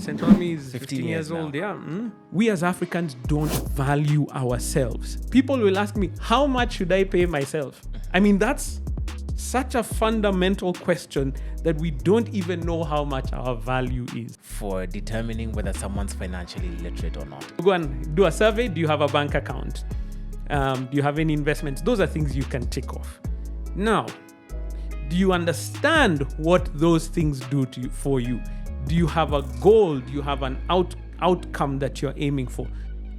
Centonomy is 15 years old. now. Yeah. We as Africans don't value ourselves. People will ask me, how much should I pay myself? I mean, that's such a fundamental question that we don't even know how much our value is. For determining whether someone's financially literate or not. Go and do a survey. Do you have a bank account? Do you have any investments? Those are things you can tick off. Now, do you understand what those things do for you? Do you have a goal? Do you have an outcome that you're aiming for?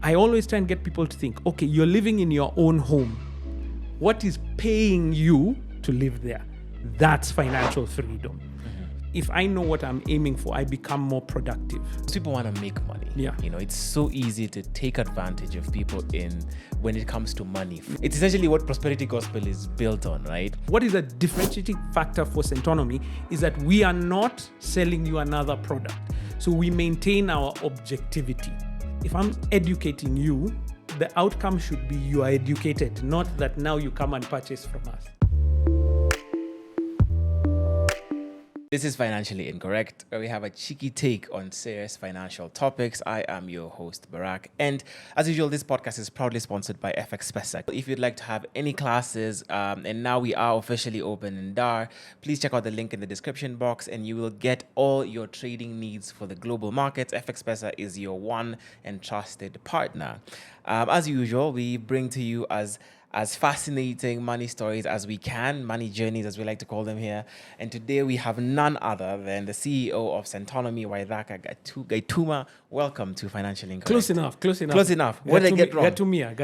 I always try and get people to think, okay, you're living in your own home. What is paying you to live there? That's financial freedom. If I know what I'm aiming for, I become more productive. People want to make money. Yeah. It's so easy to take advantage of people when it comes to money. It's essentially what prosperity gospel is built on, right? What is a differentiating factor for Centonomy is that we are not selling you another product. So we maintain our objectivity. If I'm educating you, the outcome should be you are educated, not that now you come and purchase from us. This is Financially Incorrect, where we have a cheeky take on serious financial topics. I am your host, Barak. And as usual, this podcast is proudly sponsored by FX Pesa. If you'd like to have any classes, and now we are officially open in Dar, please check out the link in the description box and you will get all your trading needs for the global markets. FX Pesa is your one and trusted partner. As usual, we bring to you as fascinating money stories as we can, money journeys as we like to call them here. And today we have none other than the CEO of Centonomy, Waithaka Gatumia. Welcome to Financially Incorrect. Close enough. Close enough. What did I get wrong? Gatumia.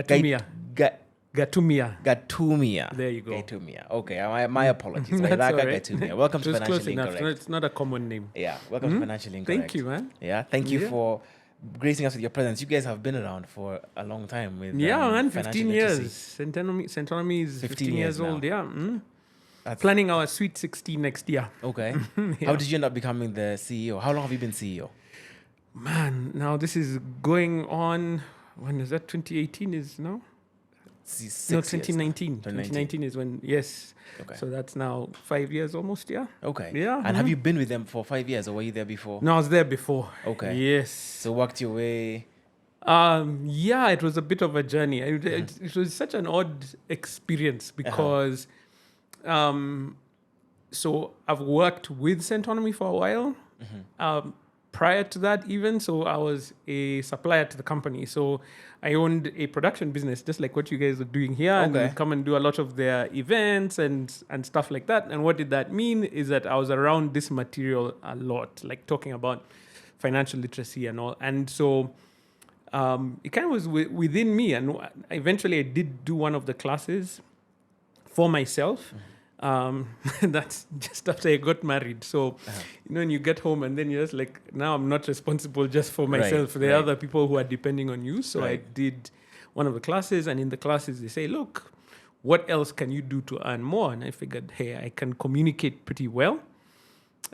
Gatumia. There you go. Gatumia. Okay, my apologies. That's Waithaka all right. Gatumia. Welcome to Financially Incorrect. It's not a common name. Yeah, welcome to Financially Incorrect. Thank you, man. Yeah, thank you for gracing us with your presence. You guys have been around for a long time. With, man, 15 financial years. literacy. Centonomy is 15 years now. old. Yeah. Planning our sweet 16 next year. Okay. Yeah. How did you end up becoming the CEO? How long have you been CEO? Man, now this is going on. When is that? 2018 is now? No, 2019. 2019 is when, yes. Okay. So that's now 5 years almost, yeah. Okay. Yeah. And have you been with them for 5 years, or were you there before? No, I was there before. Okay. Yes. So worked your way. Yeah, it was a bit of a journey. It was such an odd experience because, so I've worked with Centonomy for a while. Prior to that even, so I was a supplier to the company. So I owned a production business, just like what you guys are doing here. And Okay. we'd come and do a lot of their events and stuff like that. And what did that mean is that I was around this material a lot, like talking about financial literacy and all. And so it kind of was within me. And eventually I did do one of the classes for myself. That's just after I got married. So, when you get home and then you're just like, now I'm not responsible just for myself. There are other people who are depending on you. So I did one of the classes, and in the classes they say, look, what else can you do to earn more? And I figured, hey, I can communicate pretty well.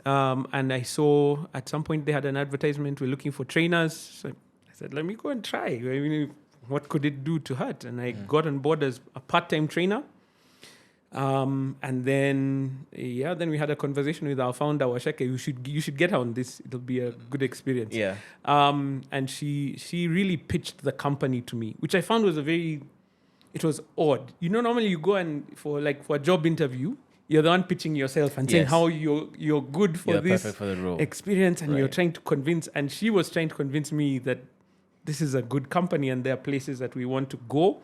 And I saw at some point they had an advertisement, we're looking for trainers. So I said, let me go and try. I mean, what could it do to hurt? And I got on board as a part-time trainer. And then we had a conversation with our founder, Washeke. You should get her on this. It'll be a good experience. Yeah. And she really pitched the company to me, which I found was it was odd. Normally you go and for a job interview, you're the one pitching yourself and saying how you're good for this perfect for the role. experience, and you're trying to convince. And she was trying to convince me that this is a good company and there are places that we want to go.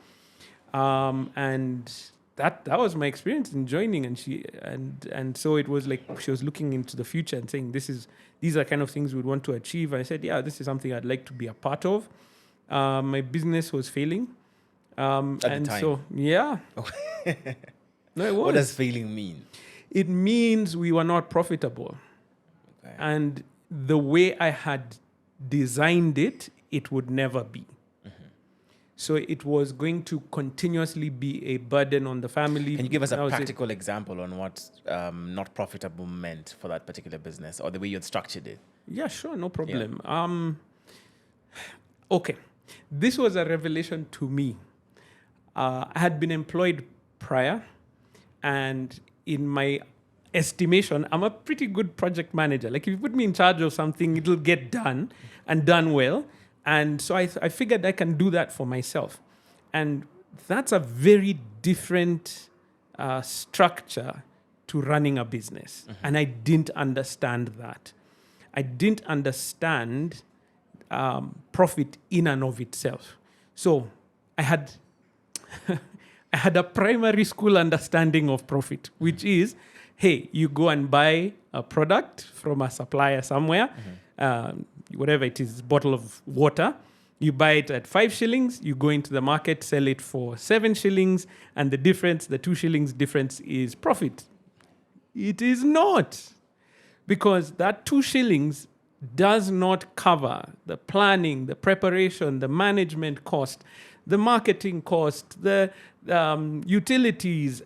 And that was my experience in joining, and so it was like she was looking into the future and saying these are kind of things we'd want to achieve. And I said, yeah, this is something I'd like to be a part of. My business was failing, At the time. so yeah. No, it was. What does failing mean? It means we were not profitable, and the way I had designed it, it would never be. So it was going to continuously be a burden on the family. Can you give us a practical example on what not profitable meant for that particular business, or the way you had structured it? Yeah, sure, no problem. Okay, this was a revelation to me. I had been employed prior, and in my estimation, I'm a pretty good project manager. Like if you put me in charge of something, it'll get done and done well. And so I figured I can do that for myself. And that's a very different structure to running a business. And I didn't understand that. I didn't understand profit in and of itself. So I had I had a primary school understanding of profit, which is, hey, you go and buy a product from a supplier somewhere, whatever it is, bottle of water. You buy it at 5 shillings, you go into the market, sell it for 7 shillings, and the difference, the 2 shillings difference is profit. It is not. Because that 2 shillings does not cover the planning, the preparation, the management cost, the marketing cost, the utilities.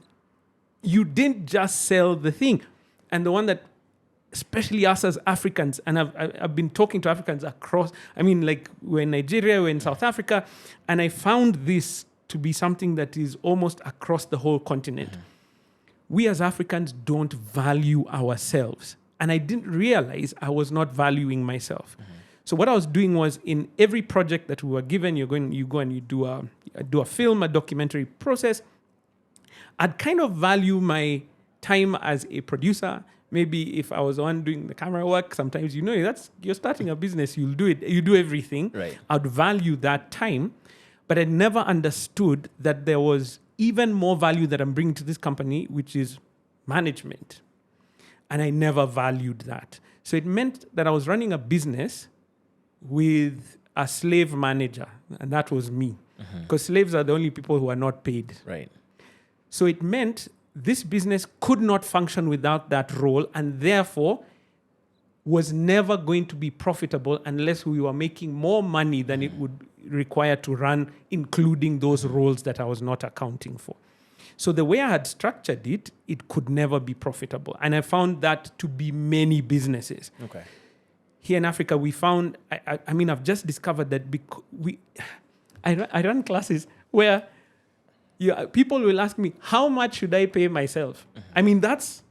You didn't just sell the thing. And the one that, especially us as Africans, and I've been talking to Africans across, like we're in Nigeria, we're in South Africa, and I found this to be something that is almost across the whole continent. We as Africans don't value ourselves. And I didn't realize I was not valuing myself. So what I was doing was, in every project that we were given, you go and you do a film, a documentary process. I'd kind of value my time as a producer. Maybe if I was the one doing the camera work, sometimes you're starting a business, you'll do it, you do everything. Right. I'd value that time, but I never understood that there was even more value that I'm bringing to this company, which is management. And I never valued that. So it meant that I was running a business with a slave manager, and that was me. Because slaves are the only people who are not paid. Right. So it meant this business could not function without that role, and therefore was never going to be profitable unless we were making more money than it would require to run, including those roles that I was not accounting for. So the way I had structured it, it could never be profitable. And I found that to be many businesses. Okay. Here in Africa, we found, I've just discovered that I run classes where people will ask me, how much should I pay myself? That's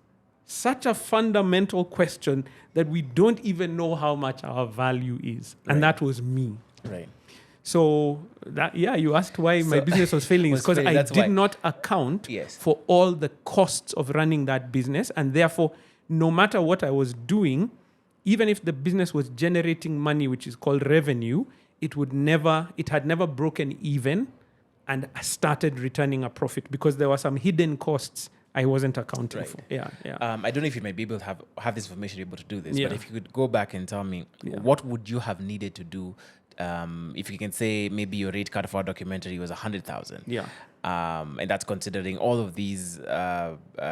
such a fundamental question that we don't even know how much our value is. And that was me. Right. So you asked why my business was failing. It's because I did not account for all the costs of running that business. And therefore, no matter what I was doing, even if the business was generating money, which is called revenue, it had never broken even and started returning a profit because there were some hidden costs I wasn't accounting for. Yeah. I don't know if you might be able to have this information, able to do this, but if you could go back and tell me, what would you have needed to do? If you can say maybe your rate card for our documentary was 100,000. Yeah. And that's considering all of these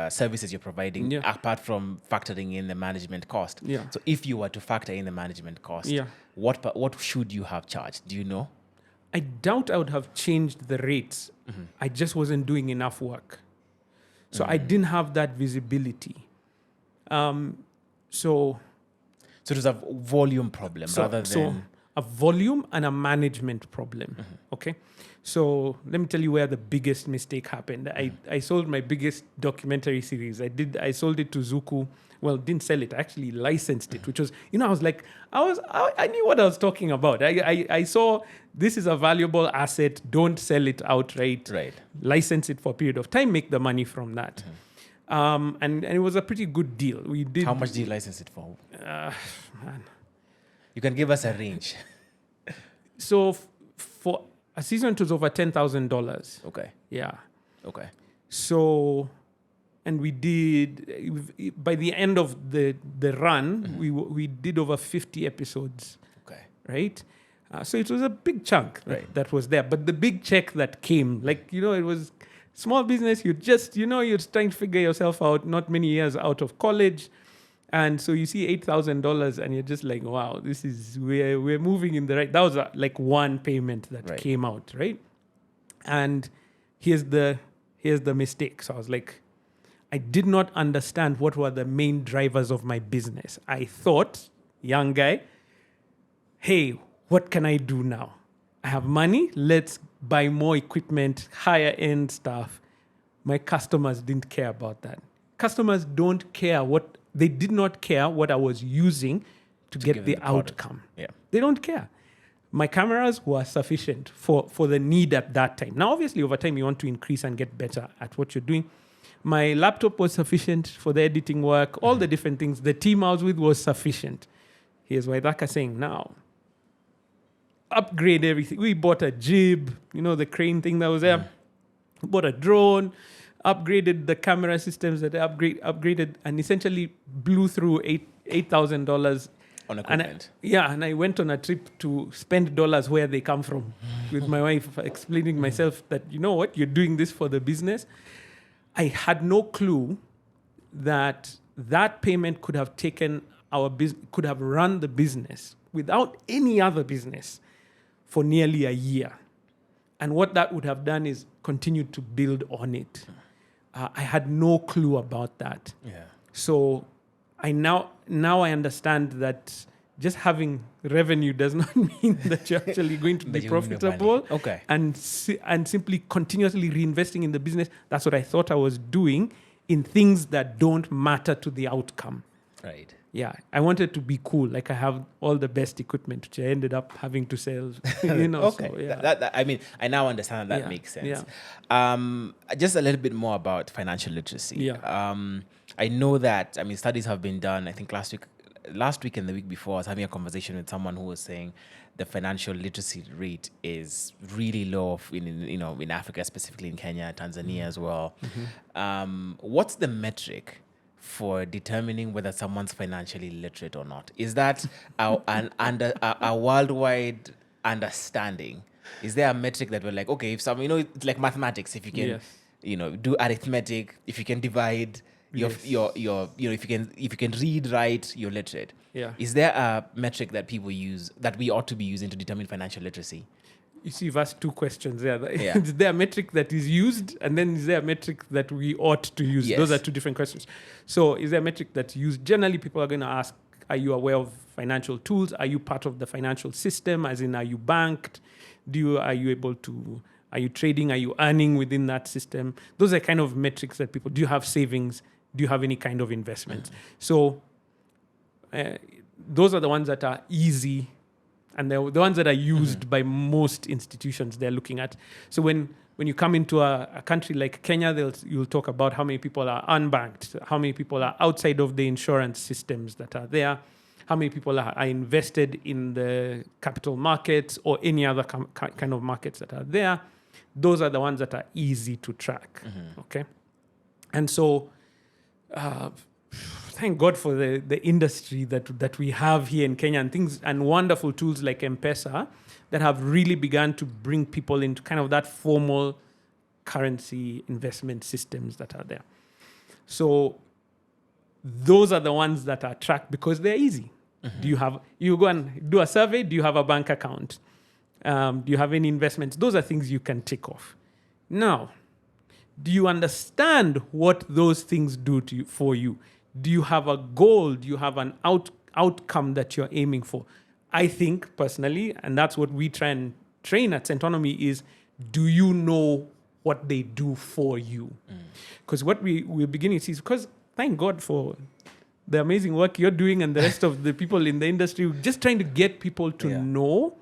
services you're providing, apart from factoring in the management cost. Yeah. So if you were to factor in the management cost, what should you have charged? Do you know? I doubt I would have changed the rates. I just wasn't doing enough work. So I didn't have that visibility. So it was a volume problem rather than... a volume and a management problem. Okay. So let me tell you where the biggest mistake happened. I sold my biggest documentary series. I sold it to Zuku. Well, didn't sell it. I actually licensed it, which was, I was like, I knew what I was talking about. I saw this is a valuable asset. Don't sell it outright. Right. License it for a period of time. Make the money from that. And it was a pretty good deal. We did. How much did you license it for? Man. You can give us a range. So for a season, it was over $10,000. Okay. Yeah. Okay. So, and we did, by the end of the run, we did over 50 episodes. Okay. Right? So it was a big chunk that was there. But the big check that came, it was small business. You're trying to figure yourself out, not many years out of college. And so you see $8,000 and you're just like, wow, we're moving in the right. That was one payment that came out, right? And here's the mistake. So I was like, I did not understand what were the main drivers of my business. I thought, young guy, hey, what can I do now? I have money. Let's buy more equipment, higher end stuff. My customers didn't care about that. customers don't care they did not care what I was using to get give the them the product. outcome. Yeah. They don't care. My cameras were sufficient for the need at that time. Now, obviously, over time, you want to increase and get better at what you're doing. My laptop was sufficient for the editing work, all the different things. The team I was with was sufficient. Here's Waithaka saying, now, upgrade everything. We bought a jib, the crane thing that was there. We bought a drone, upgraded the camera systems that upgraded, and essentially blew through $8,000 on equipment. And I went on a trip to spend dollars where they come from with my wife, explaining myself that, you know what, you're doing this for the business. I had no clue that payment could have taken could have run the business without any other business for nearly a year. And what that would have done is continue to build on it. I had no clue about that. Yeah. So I now I understand that just having revenue does not mean that you're actually going to be profitable. Okay. And simply continuously reinvesting in the business. That's what I thought I was doing in things that don't matter to the outcome. Right. Yeah, I wanted to be cool. Like I have all the best equipment, which I ended up having to sell. Okay. So, yeah. That I mean, I now understand that makes sense. Yeah. Just a little bit more about financial literacy. Yeah. I know that, studies have been done. I think last week and the week before, I was having a conversation with someone who was saying the financial literacy rate is really low in Africa, specifically in Kenya, Tanzania as well. Mm-hmm. What's the metric for determining whether someone's financially literate or not? Is that a worldwide understanding? Is there a metric that we're like, okay, if some, it's like mathematics. If you can, do arithmetic, if you can divide, if you can read, write, you're literate. Yeah. Is there a metric that people use that we ought to be using to determine financial literacy? You see, you've asked two questions there. Yeah. Is there a metric that is used, and then is there a metric that we ought to use? Yes. Those are two different questions. So is there a metric that's used? Generally, people are going to ask, are you aware of financial tools? Are you part of the financial system? As in, are you banked? Are you trading? Are you earning within that system? Those are kind of metrics that people, do you have savings? Do you have any kind of investments? So those are the ones that are easy, and they're the ones that are used by most institutions they're looking at. So when you come into a country like Kenya, you'll talk about how many people are unbanked, how many people are outside of the insurance systems that are there, how many people are invested in the capital markets or any other kind of markets that are there. Those are the ones that are easy to track. Okay, and so thank God for the industry that we have here in Kenya, and wonderful tools like M-Pesa that have really begun to bring people into kind of that formal currency investment systems that are there. So those are the ones that are tracked because they're easy. You go and do a survey, do you have a bank account? Do you have any investments? Those are things you can tick off. Now, do you understand what those things do for you? Do you have a goal? Do you have an outcome that you're aiming for? I think personally, and that's what we try and train at Centonomy, is do you know what they do for you? Because what we're beginning to see is, because thank God for the amazing work you're doing and the rest of the people in the industry, we're just trying to get people to know,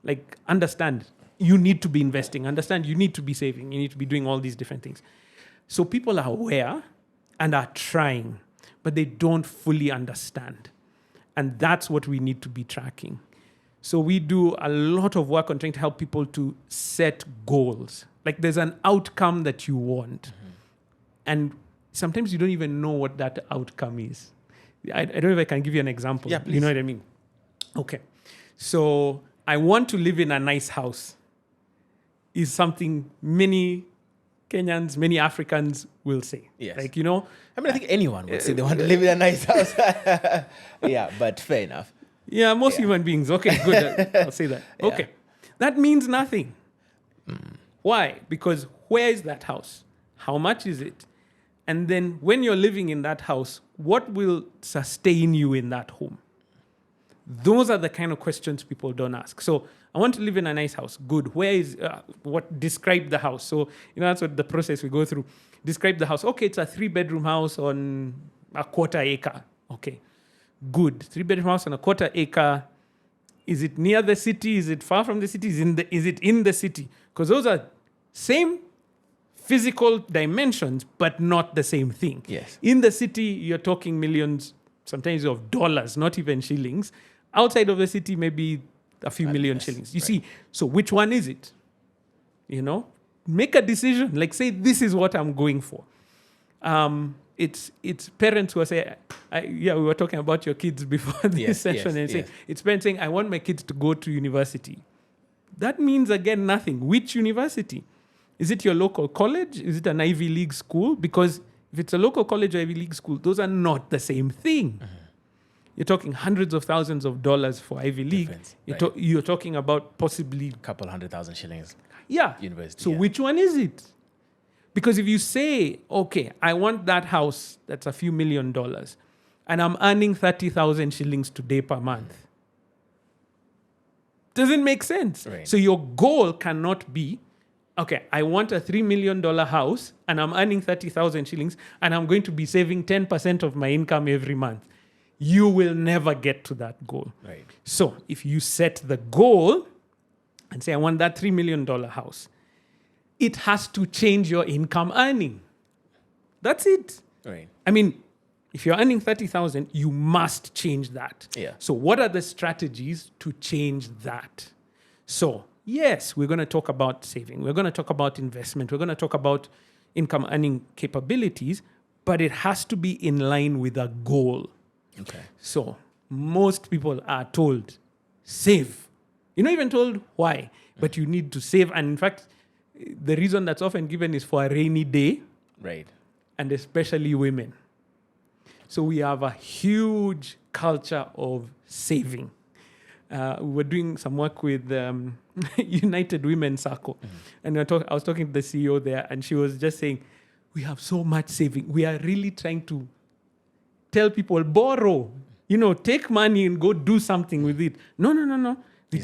like understand you need to be investing, understand you need to be saving, you need to be doing all these different things. So people are aware and are trying, but they don't fully understand. And that's what we need to be tracking. So we do a lot of work on trying to help people to set goals. Like there's an outcome that you want. And sometimes you don't even know what that outcome is. I don't know if I can give you an example. Yeah, please. You know what I mean? Okay. So I want to live in a nice house is something many Kenyans, many Africans will say. Yes. Like, I think anyone would say they want to live in a nice house. Yeah, but fair enough. Yeah, most human beings. Okay, good. I'll say that. Yeah. Okay. That means nothing. Why? Because where is that house? How much is it? And then when you're living in that house, what will sustain you in that home? Those are the kind of questions people don't ask. So I want to live in a nice house. Good. Where is, describe the house. So, that's what the process we go through. Describe the house. Okay, it's a 3-bedroom house on a 1/4 acre. Okay, good. 3-bedroom house on a 1/4 acre. Is it near the city? Is it far from the city? Is it in the city? Because those are same physical dimensions, but not the same thing. Yes. In the city, you're talking millions, sometimes of dollars, not even shillings. Outside of the city, maybe a few million shillings. You see, so which one is it? Make a decision. Like, say, this is what I'm going for. It's parents who are saying, we were talking about your kids before this session, and saying, it's parents saying, I want my kids to go to university. That means, again, nothing. Which university? Is it your local college? Is it an Ivy League school? Because if it's a local college or Ivy League school, those are not the same thing. Mm-hmm. You're talking hundreds of thousands of dollars for Ivy League. You're talking about possibly a couple 100,000 shillings. Yeah. University. So which one is it? Because if you say, okay, I want that house that's a few $1 million, and I'm earning 30,000 shillings today per month, doesn't make sense. Right. So your goal cannot be, okay, I want a $3 million house and I'm earning 30,000 shillings and I'm going to be saving 10% of my income every month. You will never get to that goal. Right. So if you set the goal and say, I want that $3 million house, it has to change your income earning. That's it. Right. I mean, if you're earning 30,000, you must change that. Yeah. So what are the strategies to change that? So yes, we're going to talk about saving. We're going to talk about investment. We're going to talk about income earning capabilities, but it has to be in line with a goal. Okay. So most people are told, save. You're not even told why, but you need to save. And in fact, the reason that's often given is for a rainy day. Right. And especially women. So we have a huge culture of saving. We were doing some work with United Women Circle. Mm-hmm. And I was talking to the CEO there, and she was just saying, we have so much saving. We are really trying to tell people, borrow, take money and go do something with it. No. I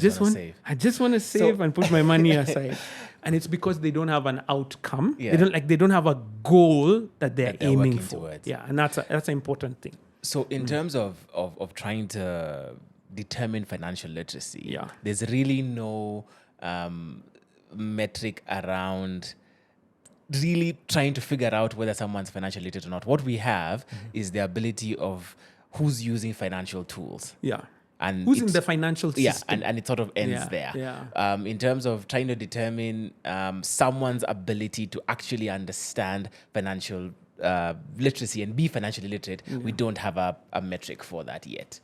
just want to save and put my money aside. And it's because they don't have an outcome. Yeah. They don't have a goal that they're aiming for. Towards. Yeah, and that's an important thing. So in terms of trying to determine financial literacy, there's really no metric around really trying to figure out whether someone's financially literate or not. What we have is the ability of who's using financial tools. Yeah. And who's in the financial system. Yeah, and it sort of ends there. Yeah. In terms of trying to determine someone's ability to actually understand financial literacy and be financially literate, we don't have a metric for that yet.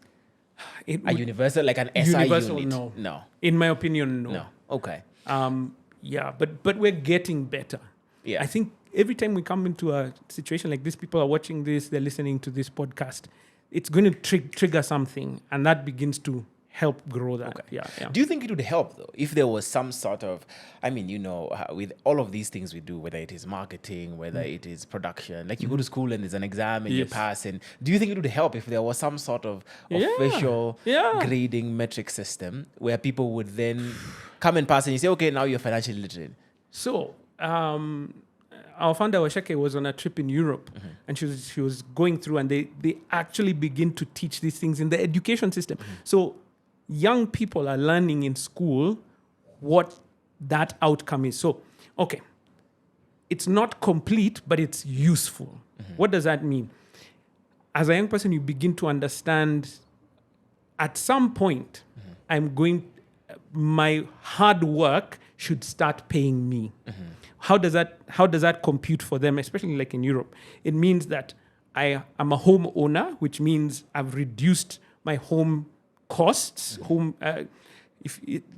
A universal, like an SI universal, unit? No. In my opinion, no. No. Okay. But we're getting better. Yeah. I think every time we come into a situation like this, people are watching this, they're listening to this podcast, it's going to trigger something, and that begins to help grow that. Okay. Yeah. Do you think it would help, though, if there was some sort of, with all of these things we do, whether it is marketing, whether it is production, like you go to school and there's an exam and you pass, and do you think it would help if there was some sort of official grading metric system where people would then come and pass and you say, okay, now you're financially literate? So, our founder Waithaka was on a trip in Europe, and she was going through, and they actually begin to teach these things in the education system. So young people are learning in school what that outcome is. So, okay, it's not complete, but it's useful. What does that mean? As a young person, you begin to understand at some point, my hard work should start paying me. How does that compute for them, especially like in Europe? It means that I am a homeowner, which means I've reduced my home costs.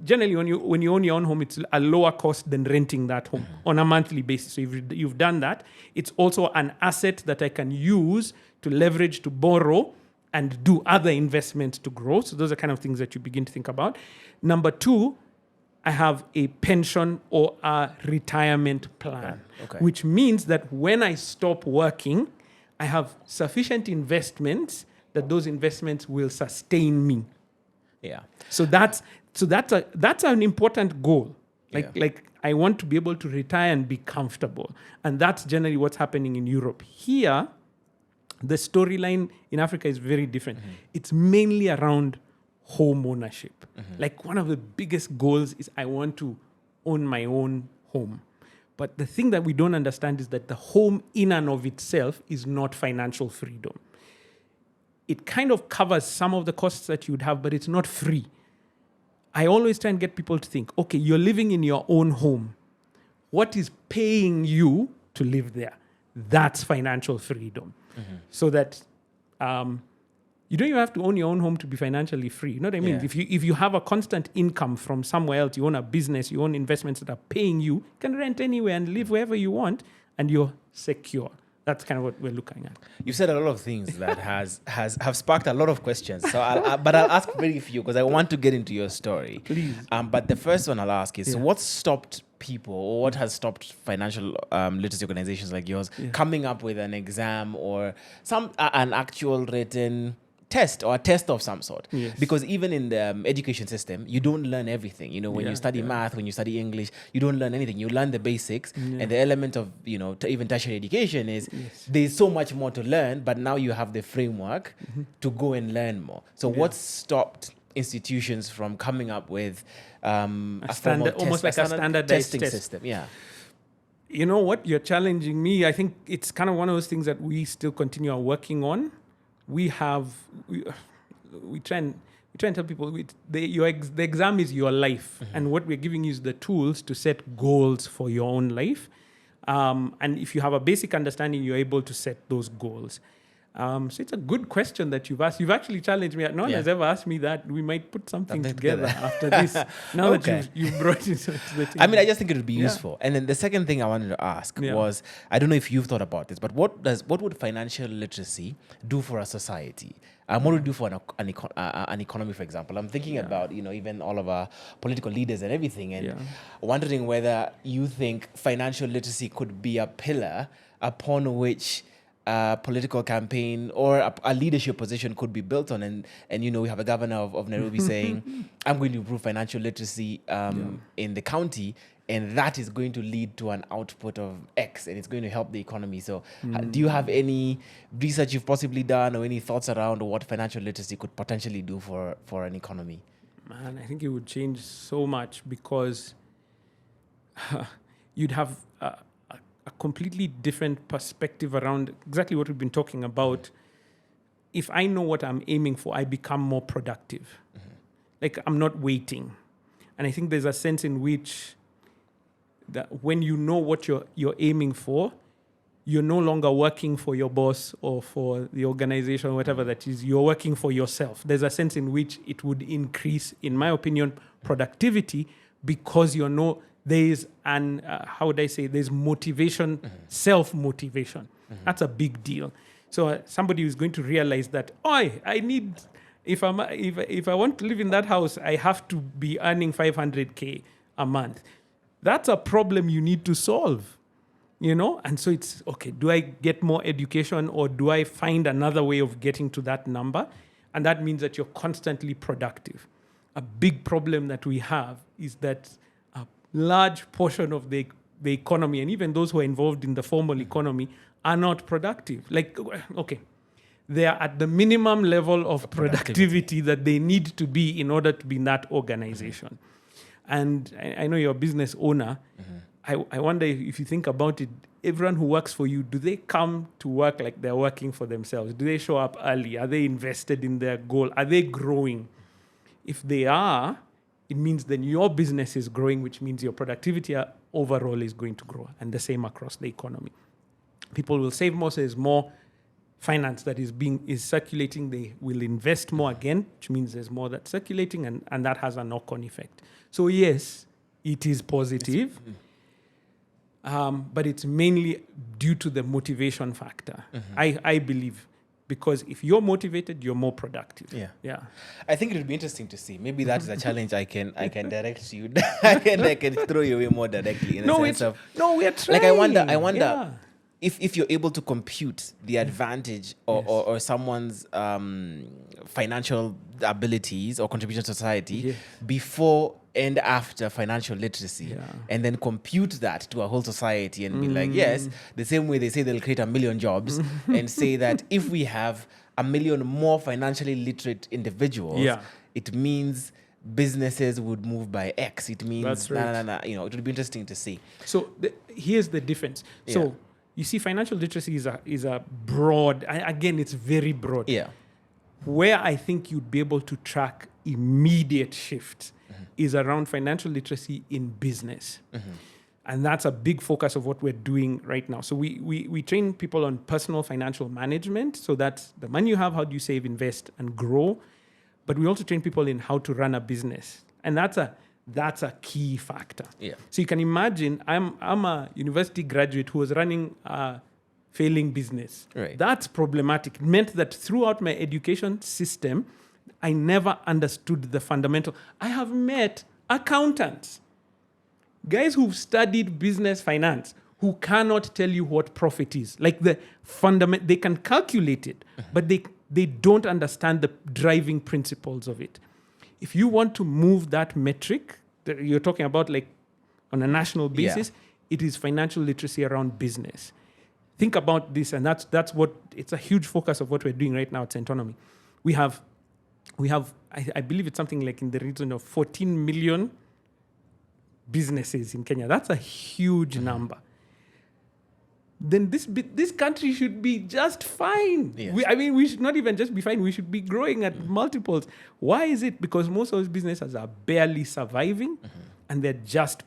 Generally, when you own your own home, it's a lower cost than renting that home on a monthly basis. So if you've done that, it's also an asset that I can use to leverage, to borrow, and do other investments to grow. So those are kind of things that you begin to think about. Number two, I have a pension or a retirement plan, which means that when I stop working, I have sufficient investments that those investments will sustain me Yeah. So that's an important goal. Yeah. Like I want to be able to retire and be comfortable, and that's generally what's happening in Europe. Here, the storyline in Africa is very different. It's mainly around home ownership. Like one of the biggest goals is I want to own my own home. But the thing that we don't understand is that the home in and of itself is not financial freedom. It kind of covers some of the costs that you'd have, but it's not free. I always try and get people to think, okay, you're living in your own home. What is paying you to live there? That's financial freedom. So that you don't even have to own your own home to be financially free. You know what I mean? Yeah. If you have a constant income from somewhere else, you own a business, you own investments that are paying you, you can rent anywhere and live wherever you want, and you're secure. That's kind of what we're looking at. You said a lot of things that have sparked a lot of questions. So, but I'll ask very few because I want to get into your story. Please. But the first one I'll ask is, Yeah. what stopped people, or what has stopped financial literacy organizations like yours coming up with an exam or an actual written test or a test of some sort? Yes. Because even in the education system, you don't learn everything. You know, when you study math, when you study English, you don't learn anything. You learn the basics, and the element of, you know, even tertiary education is there's so much more to learn, but now you have the framework to go and learn more. So what stopped institutions from coming up with a standard, formal almost like a standardized testing test system? Yeah. You know what? You're challenging me. I think it's kind of one of those things that we still continue working on. We try and tell people the exam is your life, and what we're giving you is the tools to set goals for your own life. And if you have a basic understanding, you're able to set those goals. So it's a good question that you've asked. You've actually challenged me. No one has ever asked me that. We might put something together after this. Now that you've brought it to the table. I mean, I just think it would be useful. And then the second thing I wanted to ask was, I don't know if you've thought about this, but what would financial literacy do for a society? What would it do for an economy, for example? I'm thinking about, you know, even all of our political leaders and everything, and wondering whether you think financial literacy could be a pillar upon which political campaign or a leadership position could be built on. And you know, we have a governor of Nairobi saying, I'm going to improve financial literacy in the county, and that is going to lead to an output of X, and it's going to help the economy. So do you have any research you've possibly done or any thoughts around what financial literacy could potentially do for an economy? Man, I think it would change so much, because you'd have a completely different perspective around exactly what we've been talking about. If I know what I'm aiming for, I become more productive. Like, I'm not waiting. And I think there's a sense in which that when you know what you're aiming for, you're no longer working for your boss or for the organization or whatever that is. You're working for yourself. There's a sense in which it would increase, in my opinion, productivity, because there's there's motivation, self-motivation. That's a big deal. So somebody who's going to realize that, if I want to live in that house, I have to be earning 500K a month. That's a problem you need to solve, you know? And so it's, okay, do I get more education, or do I find another way of getting to that number? And that means that you're constantly productive. A big problem that we have is that a large portion of the economy, and even those who are involved in the formal economy, are not productive. Like, okay, they are at the minimum level of productivity that they need to be in order to be in that organization. And I know you're a business owner. I wonder if you think about it, everyone who works for you, do they come to work like they're working for themselves? Do they show up early? Are they invested in their goal? Are they growing? If they are, it means then your business is growing, which means your productivity overall is going to grow, and the same across the economy. People will save more, so there's more finance that is circulating. They will invest more again, which means there's more that's circulating, and that has a knock-on effect. So yes, it is positive, but it's mainly due to the motivation factor. I believe, because if you're motivated, you're more productive. Yeah. I think it would be interesting to see. Maybe that is a challenge I can direct you. I can throw you away more directly. We are trying. Like I wonder. if you're able to compute the advantage or someone's financial abilities or contribution to society before and after financial literacy, and then compute that to a whole society and be like, yes, the same way they say they'll create 1 million jobs, and say that if we have 1 million more financially literate individuals, it means businesses would move by X. It means That's right. it would be interesting to see. So here's the difference. So you see, financial literacy is a broad. Again, it's very broad. Yeah. Where I think you'd be able to track immediate shifts is around financial literacy in business. And that's a big focus of what we're doing right now. So we train people on personal financial management. So that's the money you have, how do you save, invest, and grow. But we also train people in how to run a business. And that's a key factor. Yeah. So you can imagine, I'm a university graduate who was running a failing business. Right. That's problematic. It meant that throughout my education system, I never understood the fundamental. I have met accountants, guys who've studied business finance, who cannot tell you what profit is. Like the fundament, they can calculate it, but they don't understand the driving principles of it. If you want to move that metric that you're talking about, like on a national basis, it is financial literacy around business. Think about this, and that's what it's a huge focus of what we're doing right now at Centonomy. We have, I believe it's something like in the region of 14 million businesses in Kenya. That's a huge number. Then this country should be just fine. Yes. We should not even just be fine. We should be growing at multiples. Why is it? Because most of those businesses are barely surviving, and they're just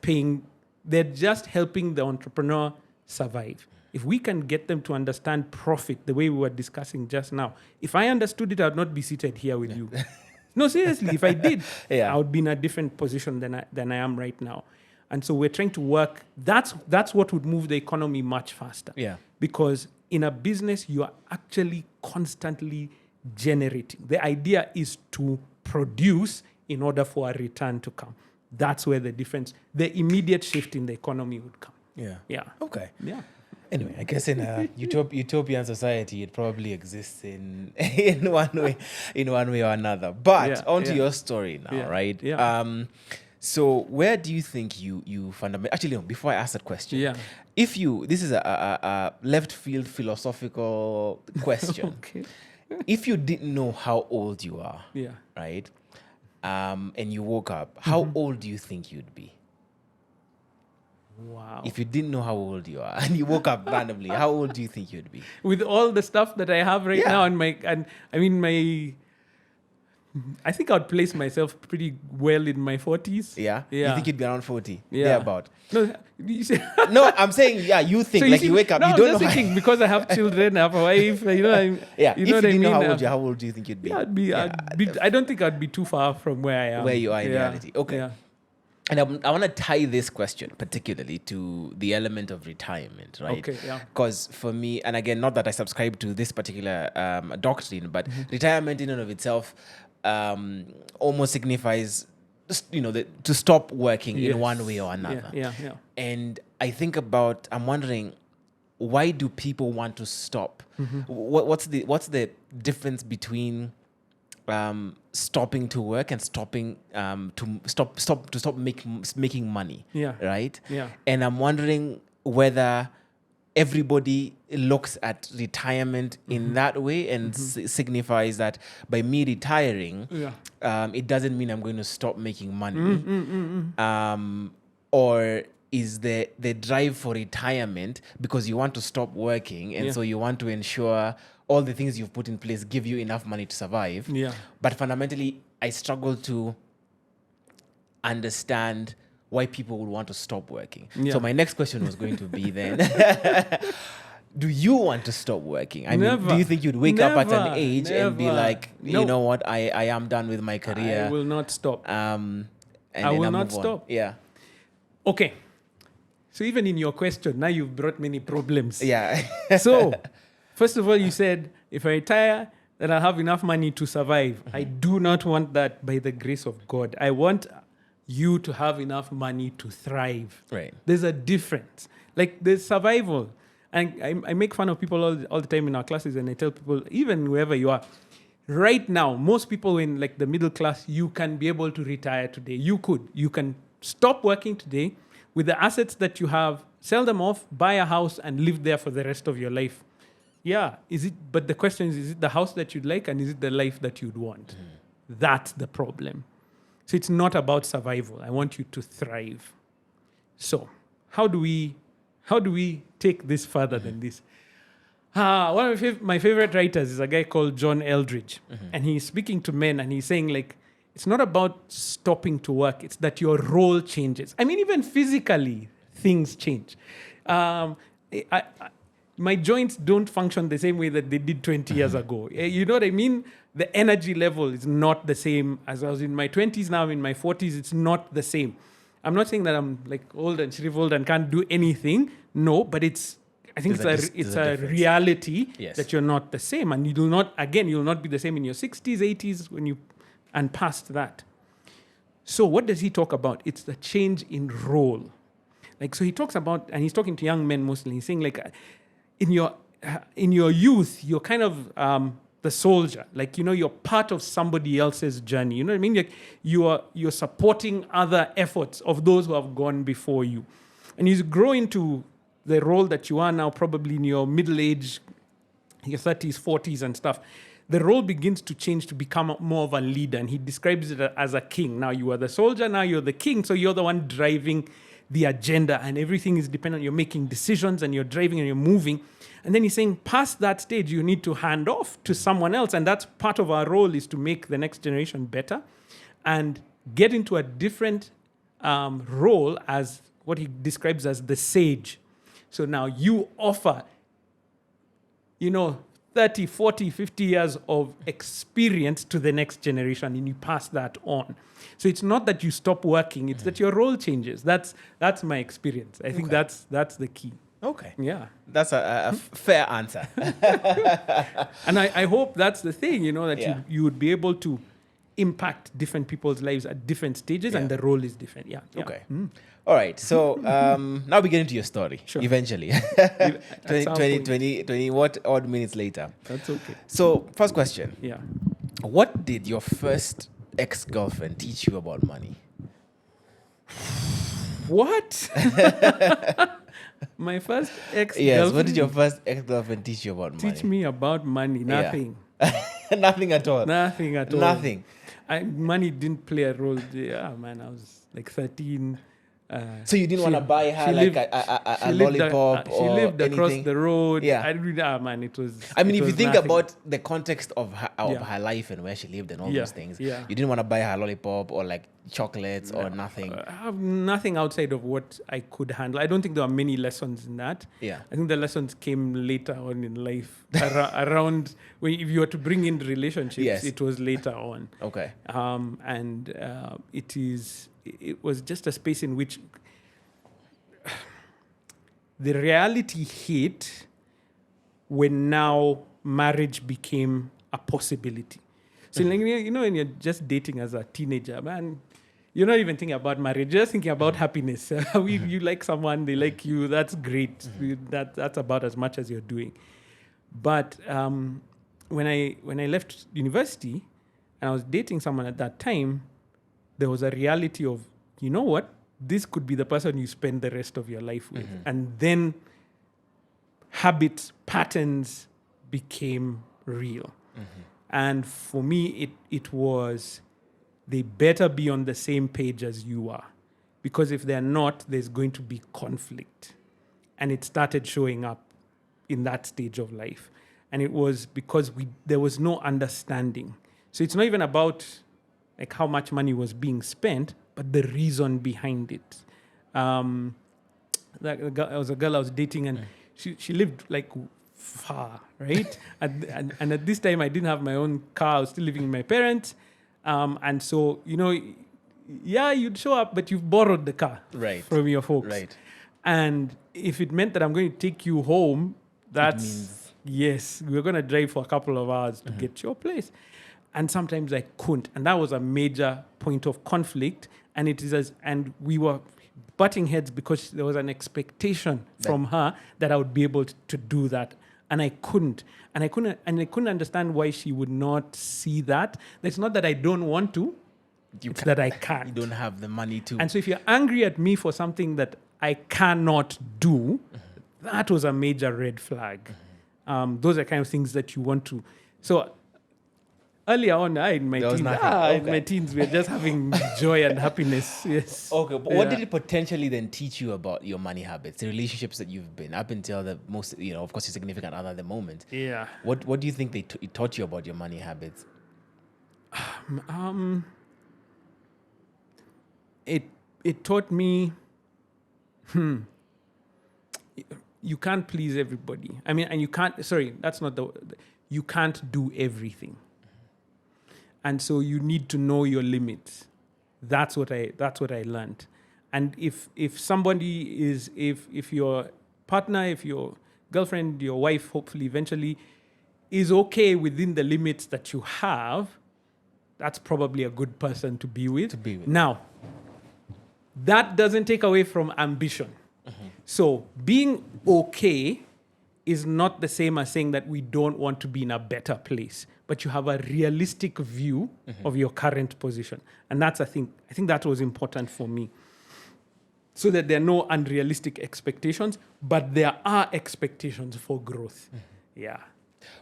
helping the entrepreneur survive. If we can get them to understand profit the way we were discussing just now, if I understood it, I would not be seated here with you. No, seriously, if I did, I would be in a different position than I am right now. And so we're trying to work. That's what would move the economy much faster. Yeah. Because in a business, you are actually constantly generating. The idea is to produce in order for a return to come. That's where the difference, the immediate shift in the economy would come. Yeah. Yeah. Okay. Yeah. Anyway, I guess in a utopian society, it probably exists in one way or another. But onto your story now, right? Yeah. So where do you think you fundamentally... Actually, no, before I ask that question, this is a left field philosophical question. Okay. If you didn't know how old you are, right, and you woke up, how old do you think you'd be? Wow. If you didn't know how old you are and you woke up randomly, how old do you think you'd be? With all the stuff that I have right now I think I'd place myself pretty well in my 40s. Yeah? You think you'd be around 40? Yeah. About. No, you say, no, I'm saying, you think, so you wake up, you don't know. Thinking, because I have children, I have a wife, if you didn't know how old do you think you'd be? I don't think I'd be too far from where I am. Where you are in reality. Okay. Yeah. And I want to tie this question particularly to the element of retirement, right? Okay, yeah. Because for me, and again, not that I subscribe to this particular doctrine, but retirement in and of itself almost signifies, to stop working in one way or another. Yeah. And I'm wondering, why do people want to stop? What's the difference between stopping to work and stopping to stop making money? Right? Yeah. And I'm wondering whether everybody looks at retirement in that way and signifies that by me retiring, it doesn't mean I'm going to stop making money. Or is the drive for retirement because you want to stop working and so you want to ensure all the things you've put in place give you enough money to survive. Yeah. But fundamentally, I struggle to understand why people would want to stop working. Yeah. So my next question was going to be then, do you want to stop working? I mean, do you think you'd wake up at an age and be like, you know what, I am done with my career. I will not stop. And I will not stop. Yeah. Okay. So even in your question, now you've brought many problems. Yeah. So, first of all, you said, if I retire, then I'll have enough money to survive. I do not want that by the grace of God. I want you to have enough money to thrive. Right. There's a difference. Like there's survival. And I make fun of people all the time in our classes, and I tell people, even wherever you are, right now, most people in like the middle class, you can be able to retire today. You can stop working today with the assets that you have, sell them off, buy a house, and live there for the rest of your life. Yeah, but the question is it the house that you'd like, and is it the life that you'd want? That's the problem. So it's not about survival. I want you to thrive. So how do we take this further than this? One of my favorite writers is a guy called John Eldridge, and he's speaking to men, and he's saying, like, it's not about stopping to work, it's that your role changes. I mean, even physically, things change. My joints don't function the same way that they did 20 years ago. You know what I mean? The energy level is not the same as I was in my 20s. Now I'm in my 40s. It's not the same. I'm not saying that I'm like old and shriveled and can't do anything. No, but it's a reality that you're not the same, and you'll not be the same in your 60s, 80s and past that. So what does he talk about? It's the change in role. Like, so he talks about, and he's talking to young men mostly. He's saying, like, in your youth, you're kind of the soldier. Like, you're part of somebody else's journey. You know what I mean? Like, you're supporting other efforts of those who have gone before you. And you grow into the role that you are now, probably in your middle age, your 30s, 40s and stuff. The role begins to change to become more of a leader. And he describes it as a king. Now you are the soldier, now you're the king. So you're the one driving the agenda, and everything is dependent. You're making decisions and you're driving and you're moving. And then he's saying past that stage, you need to hand off to someone else. And that's part of our role, is to make the next generation better and get into a different role as what he describes as the sage. So now you offer, 30, 40, 50 years of experience to the next generation, and you pass that on. So it's not that you stop working, it's that your role changes. That's my experience. I think that's the key. Okay. Yeah. That's a fair answer. And I hope that's the thing, that you would be able to impact different people's lives at different stages, and the role is different. Yeah. Okay. All right. So now we get into your story. Sure. Eventually. 20, what odd minutes later. That's okay. So first question. Yeah. What did your first ex-girlfriend teach you about money? What? My first ex-girlfriend. Yes. What did your first ex-girlfriend teach you about money? Teach me about money. Nothing. Nothing at all. Nothing at all. Nothing. Money didn't play a role. Yeah, man. I was like 13. So you didn't want to buy her a lollipop or she lived across anything? the road. Yeah. I really, man, it was. I mean, it if you was think nothing. about the context of her life and where she lived and all those things, you didn't want to buy her a lollipop or like chocolates or nothing. I have nothing outside of what I could handle. I don't think there are many lessons in that. Yeah. I think the lessons came later on in life, around when if you were to bring in relationships, it was later on. Okay. It was just a space in which the reality hit when now marriage became a possibility. So, like, when you're just dating as a teenager, man, you're not even thinking about marriage. You're just thinking about happiness. You like someone, they like you. That's great. That's about as much as you're doing. But when I left university and I was dating someone at that time, there was a reality of, you know what? This could be the person you spend the rest of your life with. And then habits, patterns became real. And for me, it was, they better be on the same page as you are. Because if they're not, there's going to be conflict. And it started showing up in that stage of life. And it was because there was no understanding. So it's not even about like how much money was being spent, but the reason behind it. There was a girl I was dating, and she lived like far, right? and at this time, I didn't have my own car. I was still living with my parents. And so, you'd show up, but you've borrowed the car from your folks. Right. And if it meant that I'm going to take you home, yes, we're going to drive for a couple of hours to get to your place. And sometimes I couldn't. And that was a major point of conflict. and and we were butting heads because there was an expectation from her that I would be able to do that, and I couldn't, and I couldn't understand why she would not see that. It's not that I don't want to, it's that I can't. You don't have the money to. And so if you're angry at me for something that I cannot do, that was a major red flag. Those are kind of things that you want to. So earlier on, in my teens, we were just having joy and happiness. Yes. Okay, but what did it potentially then teach you about your money habits, the relationships that you've been up until the most, of course, your significant other at the moment? Yeah. What do you think it taught you about your money habits? It taught me. You can't please everybody. I mean, and you can't. Sorry, that's not you can't do everything. And so you need to know your limits. That's what I learned. And if somebody is, if your partner, if your girlfriend, your wife, hopefully eventually, is okay within the limits that you have, that's probably a good person to be with. Now, that doesn't take away from ambition. So being okay is not the same as saying that we don't want to be in a better place, but you have a realistic view of your current position. And that's a thing. I think that was important for me. So that there are no unrealistic expectations, but there are expectations for growth. Yeah.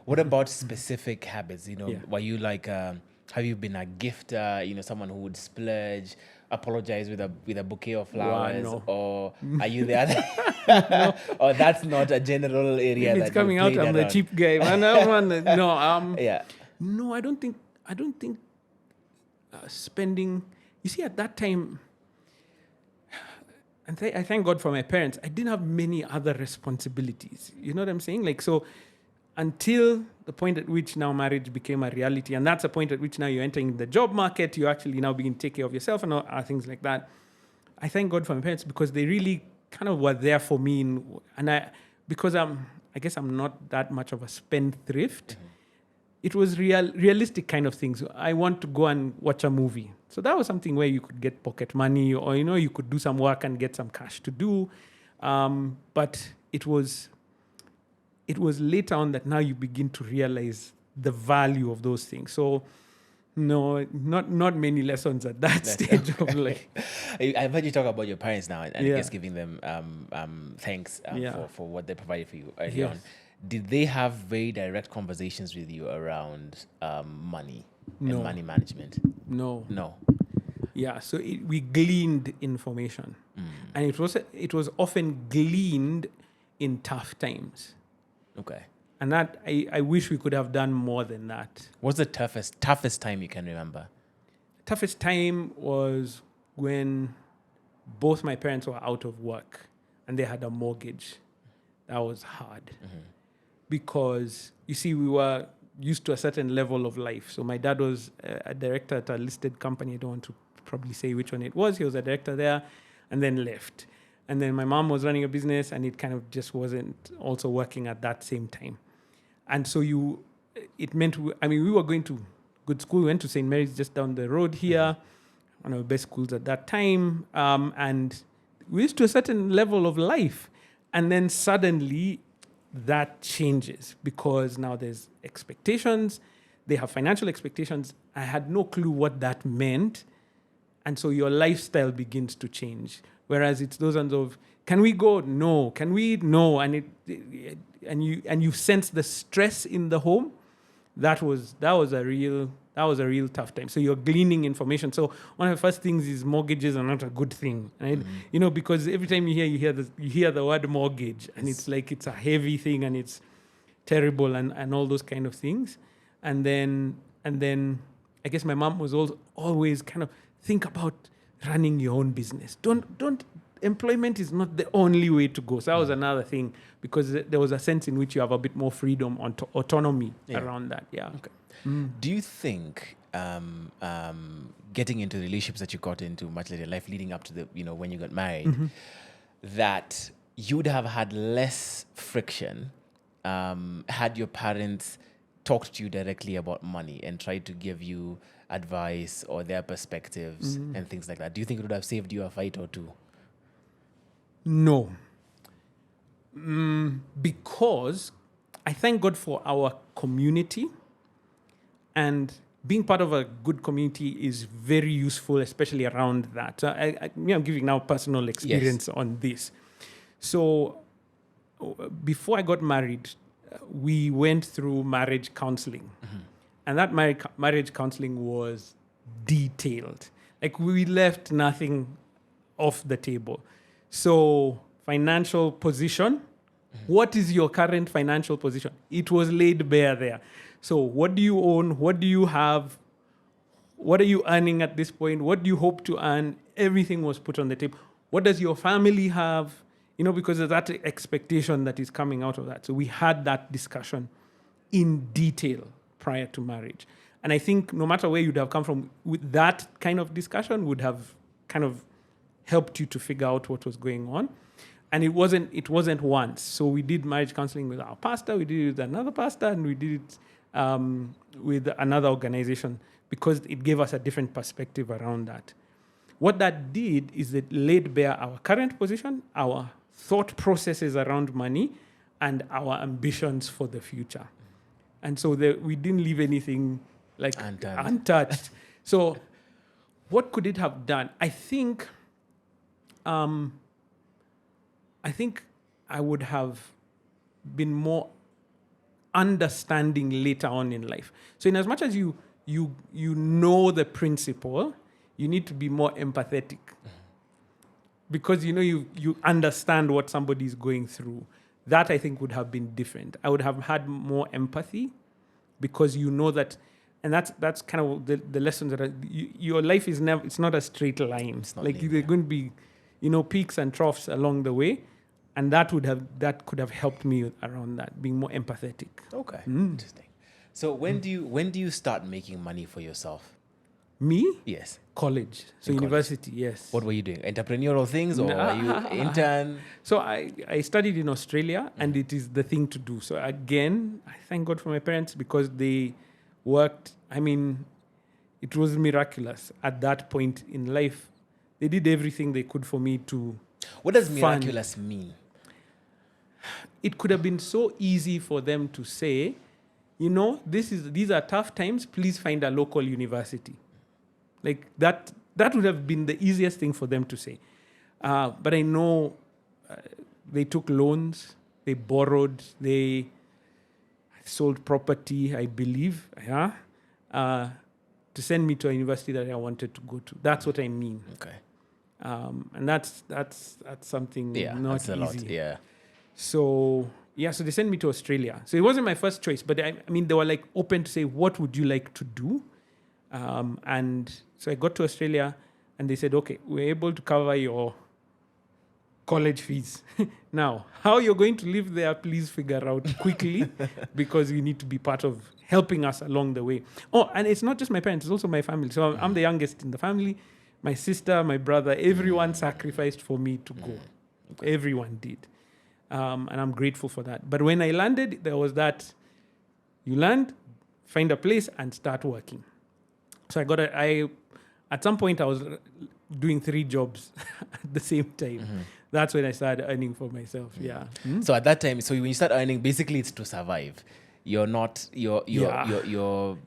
What about specific habits? Were you like, have you been a gifter, someone who would splurge, apologize with a bouquet of flowers? No. Or are you the other? Or that's not a general area it's coming out, I'm the cheap guy. Yeah. No, I don't think spending, you see, at that time, and I thank God for my parents, I didn't have many other responsibilities. You know what I'm saying? Like, so until the point at which now marriage became a reality, and that's a point at which now you're entering the job market, you actually now begin to take care of yourself and all things like that. I thank God for my parents because they really kind of were there for me. Because I guess I'm not that much of a spendthrift. It was realistic kind of things. I want to go and watch a movie. So that was something where you could get pocket money, or, you could do some work and get some cash to do. But it was later on that now you begin to realize the value of those things. So no, not many lessons at that stage of life. I've heard you talk about your parents now, and I guess giving them thanks for what they provided for you early on. Did they have very direct conversations with you around money and money management? No. Yeah, so we gleaned information, and it was often gleaned in tough times. Okay. And that I wish we could have done more than that. What's the toughest time you can remember? Toughest time was when both my parents were out of work and they had a mortgage. That was hard. Because, you see, we were used to a certain level of life. So my dad was a director at a listed company. I don't want to probably say which one it was. He was a director there and then left. And then my mom was running a business, and it kind of just wasn't also working at that same time. And so it meant, we were going to good school. We went to St. Mary's just down the road here, one of the best schools at that time. And we used to a certain level of life. And then suddenly that changes because now there's expectations. They have financial expectations. I had no clue what that meant. And so your lifestyle begins to change. Whereas it's those ones of, can we go? No. Can we? No. And you sense the stress in the home. That was a real tough time. So you're gleaning information. So one of the first things is mortgages are not a good thing, right? Because every time you hear the word mortgage, and it's like it's a heavy thing and it's terrible and all those kind of things. And then I guess my mom was always kind of think about running your own business. Don't employment is not the only way to go. So that was another thing, because there was a sense in which you have a bit more freedom on autonomy around that. Yeah. Okay. Do you think getting into the relationships that you got into much later in life, leading up to the when you got married, that you'd have had less friction had your parents talked to you directly about money and tried to give you advice or their perspectives and things like that? Do you think it would have saved you a fight or two? No. Because I thank God for our community, and being part of a good community is very useful, especially around that. I'm giving now personal experience on this. So before I got married, we went through marriage counseling. And that marriage counseling was detailed. Like, we left nothing off the table. So financial position, what is your current financial position? It was laid bare there. So what do you own? What do you have? What are you earning at this point? What do you hope to earn? Everything was put on the table. What does your family have? Because of that expectation that is coming out of that. So we had that discussion in detail prior to marriage. And I think no matter where you'd have come from, with that kind of discussion would have kind of helped you to figure out what was going on. And it wasn't once. So we did marriage counseling with our pastor, we did it with another pastor, and we did it with another organization, because it gave us a different perspective around that. What that did is it laid bare our current position, our thought processes around money, and our ambitions for the future. And so we didn't leave anything like untouched. So what could it have done? I think I would have been more understanding later on in life. So in as much as you know the principle, you need to be more empathetic. Because you understand what somebody is going through. That, I think, would have been different. I would have had more empathy, because you know that, and that's kind of the lessons that your life is never. It's not a straight line. Like, there's going to be, peaks and troughs along the way, and that could have helped me around that, being more empathetic. Okay, interesting. So when do you start making money for yourself? Me? Yes. College. So university, yes. What were you doing? Entrepreneurial things, or were you intern? So I studied in Australia, and it is the thing to do. So again, I thank God for my parents, because they worked. I mean, it was miraculous at that point in life. They did everything they could for me to. What does miraculous mean? It could have been so easy for them to say, these are tough times. Please find a local university. Like that would have been the easiest thing for them to say. But I know they took loans, they borrowed, they sold property, I believe, to send me to a university that I wanted to go to. That's what I mean. Okay. And that's something not that's a easy. lot. Yeah. So they sent me to Australia. So it wasn't my first choice, but I mean, they were like open to say, what would you like to do? And so I got to Australia, and they said, okay, we're able to cover your college fees. Now, how you're going to live there, please figure out quickly, because you need to be part of helping us along the way. Oh, and it's not just my parents, it's also my family. So I'm the youngest in the family. My sister, my brother, everyone sacrificed for me to go. Okay. Everyone did. And I'm grateful for that. But when I landed, there was that, you land, find a place, and start working. So at some point I was doing 3 jobs at the same time. That's when I started earning for myself. Yeah. So at that time, so when you start earning, basically it's to survive. You're not your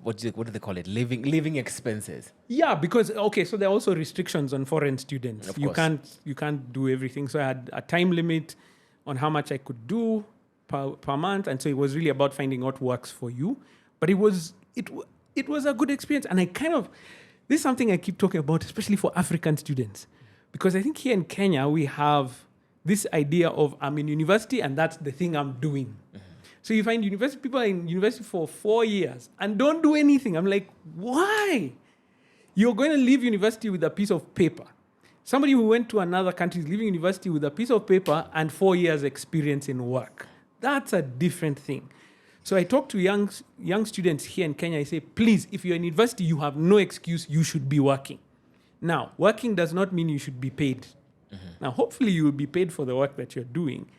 what do they call it? Living expenses. Yeah, because so there are also restrictions on foreign students. Of you course. can't do everything. So I had a time limit on how much I could do per month, and so it was really about finding what works for you. But it was a good experience, and this is something I keep talking about, especially for African students, because I think here in Kenya we have this idea of I'm in university and that's the thing I'm doing. So you find people are in university for 4 years and don't do anything. I'm like, why? You're going to leave university with a piece of paper. Somebody who went to another country is leaving university with a piece of paper and 4 years experience in work. That's a different thing. So I talk to young students here in Kenya. I say, please, if you're in university, you have no excuse. You should be working. Now, working does not mean you should be paid. Now, hopefully you will be paid for the work that you're doing,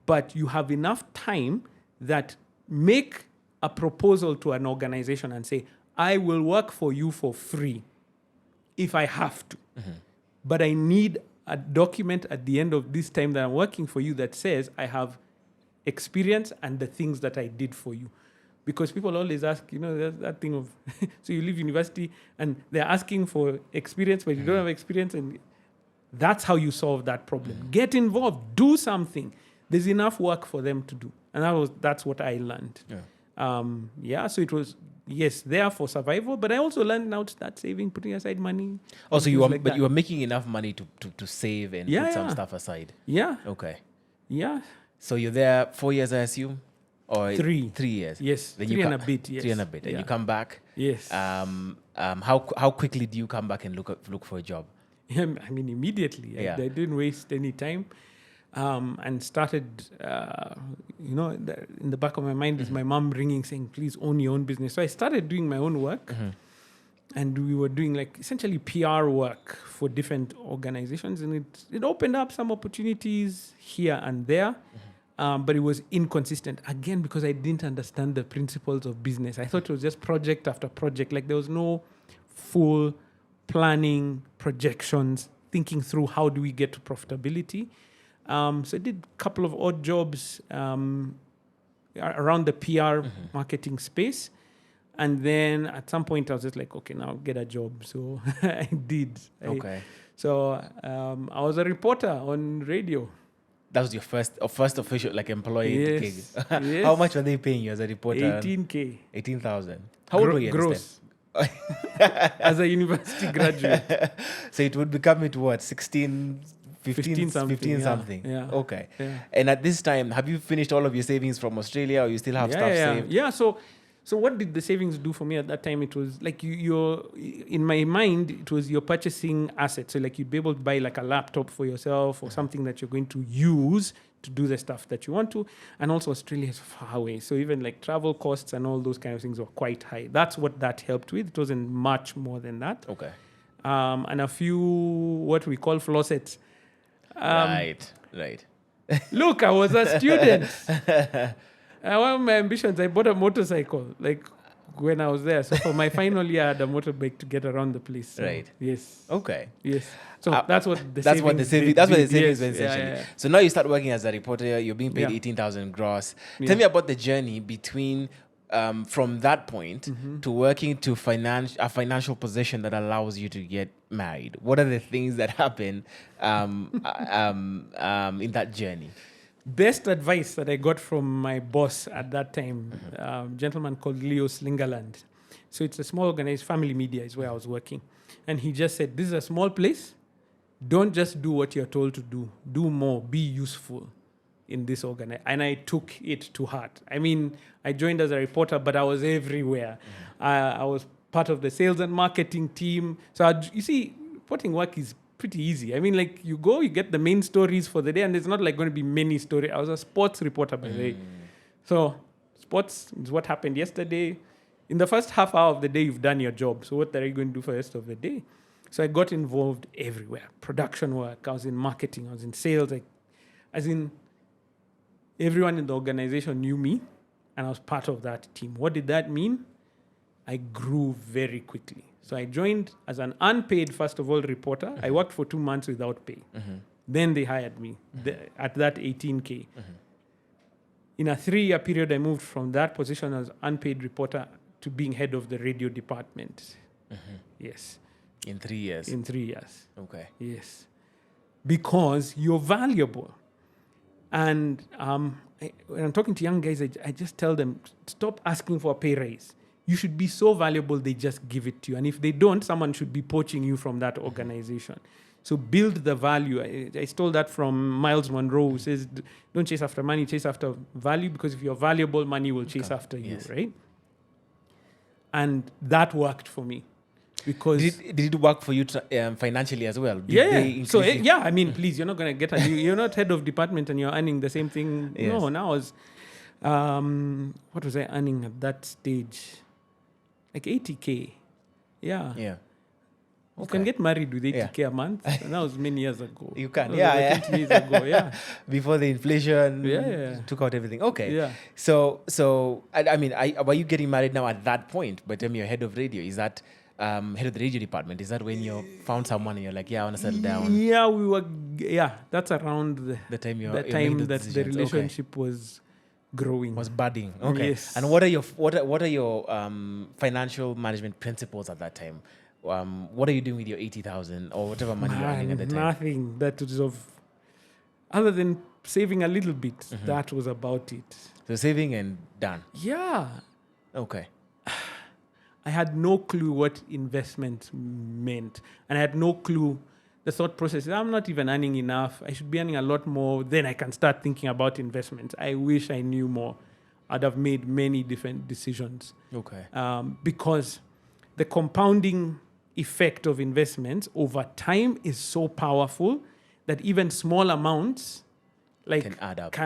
but you have enough time that make a proposal to an organization and say, I will work for you for free if I have to. But I need a document at the end of this time that I'm working for you that says I have experience and the things that I did for you. Because people always ask, there's that thing of, so you leave university and they're asking for experience, but you don't have experience. And that's how you solve that problem. Get involved, do something. There's enough work for them to do. And that's what I learned. So it was, yes, there for survival, but I also learned now to start saving, putting aside money. Also, you were making enough money to save and put some stuff aside. Yeah. Okay. Yeah. So you're there 4 years, I assume? Or 3. 3 years? Yes. Then 3 and a bit, yes. 3 and a bit. And you come back? Yes. How quickly do you come back and look for a job? I mean, immediately. Yeah. I didn't waste any time. And started, in the back of my mind is my mom ringing saying, please own your own business. So I started doing my own work. And we were doing essentially PR work for different organizations. And it opened up some opportunities here and there. But it was inconsistent, again, because I didn't understand the principles of business. I thought it was just project after project. There was no full planning, projections, thinking through how do we get to profitability. So I did a couple of odd jobs around the PR marketing space. And then at some point I was just like, okay, now get a job. So I did. So I was a reporter on radio. That was your first official employee gig. Yes. How much were they paying you as a reporter? 18K. 18,000. How old were you? Gross. As a university graduate. So it would become it what? 15 something. Yeah. Okay. Yeah. And at this time, have you finished all of your savings from Australia, or you still have stuff saved? Yeah. So what did the savings do for me at that time? It was like you're in my mind, it was you're purchasing assets. So you'd be able to buy a laptop for yourself or something that you're going to use to do the stuff that you want to. And also Australia is far away. So even travel costs and all those kind of things were quite high. That's what that helped with. It wasn't much more than that. Okay. And a few what we call flossets. Right. Look, I was a student. One of my ambitions, I bought a motorcycle, when I was there. So for my final year, I had a motorbike to get around the place. So, right. Yes. Okay. Yes. So that's what the savings were essentially. Yeah. So now you start working as a reporter. You're being paid 18,000 gross. Tell me about the journey between from that point to working to a financial position that allows you to get married. What are the things that happen in that journey? Best advice that I got from my boss at that time, a gentleman called Leo Slingerland. So it's a small organized family media is where I was working. And he just said, this is a small place. Don't just do what you're told to do. Do more. Be useful in this organization. And I took it to heart. I mean, I joined as a reporter, but I was everywhere. I was part of the sales and marketing team. So you see, reporting work is pretty easy. I mean, you go, you get the main stories for the day, and it's not going to be many stories. I was a sports reporter, by the way. So sports is what happened yesterday. In the first half hour of the day, you've done your job. So what are you going to do for the rest of the day? So I got involved everywhere. Production work, I was in marketing, I was in sales. Everyone in the organization knew me, and I was part of that team. What did that mean? I grew very quickly. So I joined as an unpaid, first of all, reporter. I worked for 2 months without pay. Then they hired me at that 18K. In a 3-year period, I moved from that position as unpaid reporter to being head of the radio department. Yes. In 3 years? In 3 years. Okay. Yes. Because you're valuable. And when I'm talking to young guys, I just tell them, stop asking for a pay raise. You should be so valuable, they just give it to you. And if they don't, someone should be poaching you from that organization. So build the value. I stole that from Miles Monroe, who says, don't chase after money, chase after value, because if you're valuable, money will chase after you, right? And that worked for me. Because did it work for you financially as well? So I mean, please, you're not going to get you're not head of department and you're earning the same thing. Yes. No, now I was, what was I earning at that stage? 80K. Yeah. You can get married with 80K Yeah. a month. And that was many years ago. You can, That was yeah, over yeah. 20 years ago, yeah. Before the inflation Yeah. took out everything. Okay. Yeah. So I mean, were you getting married now at that point? By the time you're head of radio, is that head of the radio department? Is that when you found someone and you're like, yeah, I want to settle down? Yeah, that's around The time you're the making time those that the decisions. Okay. relationship was growing. Was budding. Okay. Yes. And what are your financial management principles at that time? What are you doing with your 80,000 or whatever money you're earning at the time? Nothing that was of, other than saving a little bit. Mm-hmm. That was about it. So saving and done. Yeah. Okay. I had no clue what investment meant. And I had no clue the thought process. I'm not even earning enough. I should be earning a lot more. Then I can start thinking about investments. I wish I knew more. I'd have made many different decisions. Okay. Because the compounding effect of investments over time is so powerful that even small amounts can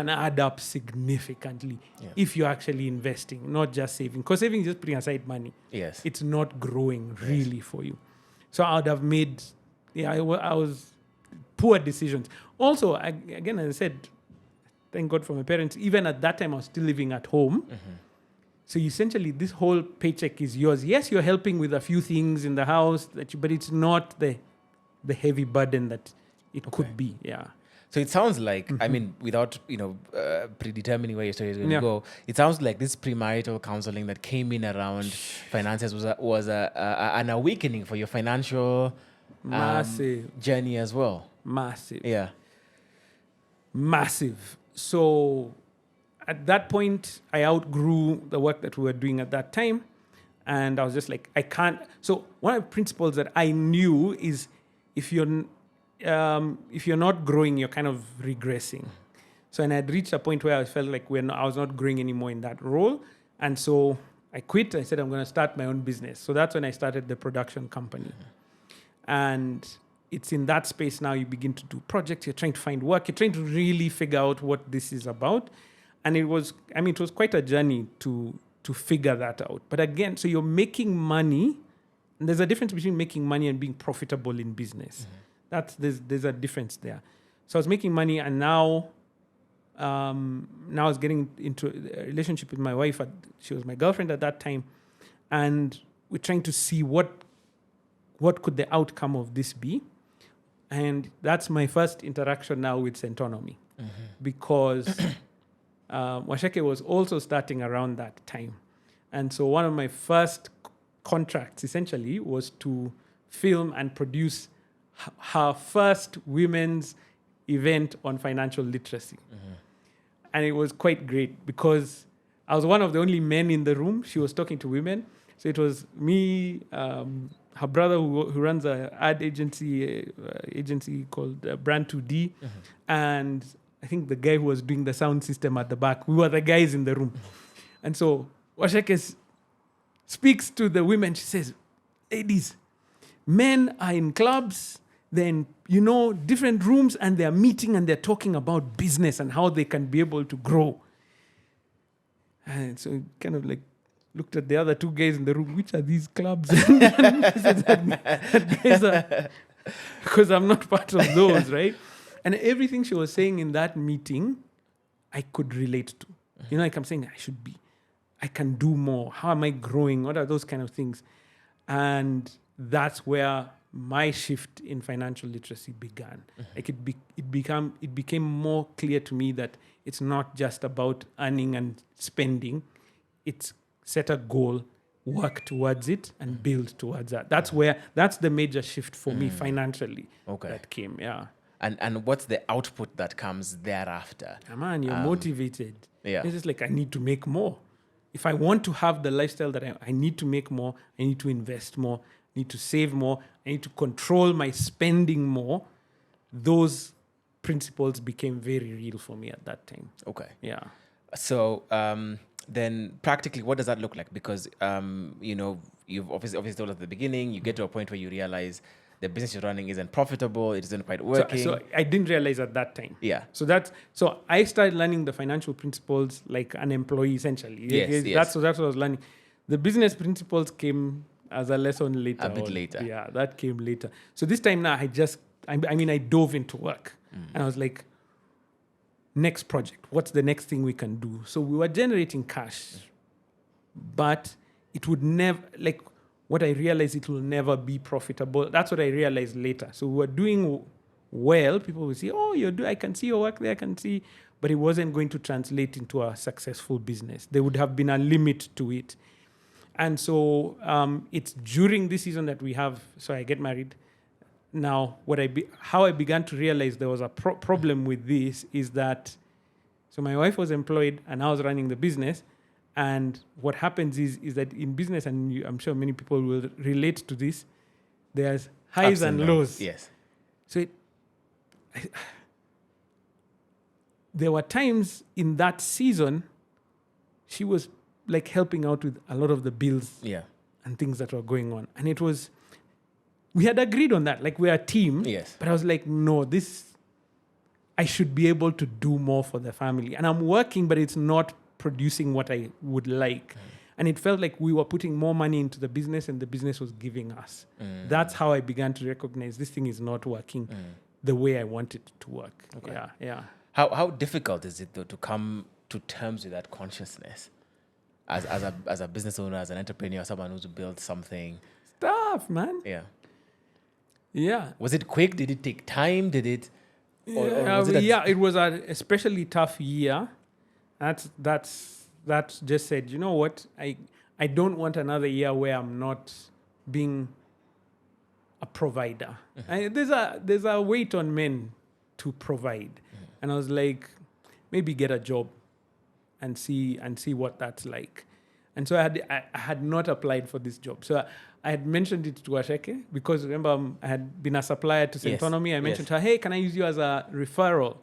add up significantly if you're actually investing, not just saving. Because saving is just putting aside money. Yes. It's not growing really for you. So I would have made, I was poor decisions. Also, again, as I said, thank God for my parents. Even at that time, I was still living at home. Mm-hmm. So essentially, this whole paycheck is yours. Yes, you're helping with a few things in the house, but it's not the heavy burden that it could be. Yeah. So it sounds like, I mean, without predetermining where your story is going to go, it sounds like this premarital counseling that came in around finances was an awakening for your financial journey as well. Massive. Yeah. Massive. So at that point, I outgrew the work that we were doing at that time. And I was just like, I can't. So one of the principles that I knew is if you're not growing, you're kind of regressing. So, and I had reached a point where I felt like I was not growing anymore in that role. And so I quit. I said, I'm going to start my own business. So that's when I started the production company. And it's in that space now you begin to do projects. You're trying to find work. You're trying to really figure out what this is about. And it was quite a journey to figure that out. But again, so you're making money. And there's a difference between making money and being profitable in business. There's a difference there. So I was making money, and now I was getting into a relationship with my wife. She was my girlfriend at that time, and we're trying to see what could the outcome of this be. And that's my first interaction now with Centonomy, because Waithaka was also starting around that time. And so one of my first contracts essentially was to film and produce her first women's event on financial literacy. And it was quite great because I was one of the only men in the room. She was talking to women. So it was me, her brother who runs an ad agency called Brand 2D, and I think the guy who was doing the sound system at the back. We were the guys in the room. And so Waithaka speaks to the women. She says, ladies, men are in clubs, then, different rooms, and they're meeting and they're talking about business and how they can be able to grow. And so kind of like looked at the other two guys in the room, which are these clubs? Because I'm not part of those, right? And everything she was saying in that meeting, I could relate to. Like I'm saying, I can do more. How am I growing? What are those kind of things? And that's where my shift in financial literacy began. Like it became more clear to me that it's not just about earning and spending. It's set a goal, work towards it, and build towards that. That's the major shift for me financially that came. Yeah. And what's the output that comes thereafter? Man, you're motivated. Yeah. It's just like, I need to make more. If I want to have the lifestyle that I need to make more, I need to invest more, I need to save more, I need to control my spending more. Those principles became very real for me at that time. Okay. Yeah. So then practically, what does that look like? Because, you've obviously told us at the beginning, you get to a point where you realize the business you're running isn't profitable, it isn't quite working. So I didn't realize at that time. Yeah. So I started learning the financial principles like an employee, essentially. Yes. That's what I was learning. The business principles came as a lesson later. A bit later. Yeah, that came later. So this time now, I dove into work. And I was like, next project, what's the next thing we can do? So we were generating cash, but it would never, like what I realized, it will never be profitable. That's what I realized later. So we were doing well. People would say, oh, I can see your work there, I can see, but it wasn't going to translate into a successful business. There would have been a limit to it. And so it's during this season that I get married. Now, how I began to realize there was a problem with this is that, so my wife was employed and I was running the business. And what happens is that in business, and I'm sure many people will relate to this, there's highs and lows. Yes. So there were times in that season, she was like helping out with a lot of the bills and things that were going on. And we had agreed on that, like we're a team. Yes. But I was like, no, I should be able to do more for the family. And I'm working, but it's not producing what I would like. And it felt like we were putting more money into the business and the business was giving us. That's how I began to recognize this thing is not working the way I want it to work. Okay. Yeah. How difficult is it though to come to terms with that consciousness as a business owner, as an entrepreneur, someone who's built something? Tough, man. Yeah. Was it quick? Did it take time? Did it? It was an especially tough year. That's just said, you know what? I don't want another year where I'm not being a provider. There's a weight on men to provide. And I was like, maybe get a job and see what that's like. And so I had not applied for this job. So I had mentioned it to Waithaka because remember I had been a supplier to Centonomy. I mentioned to her, hey, can I use you as a referral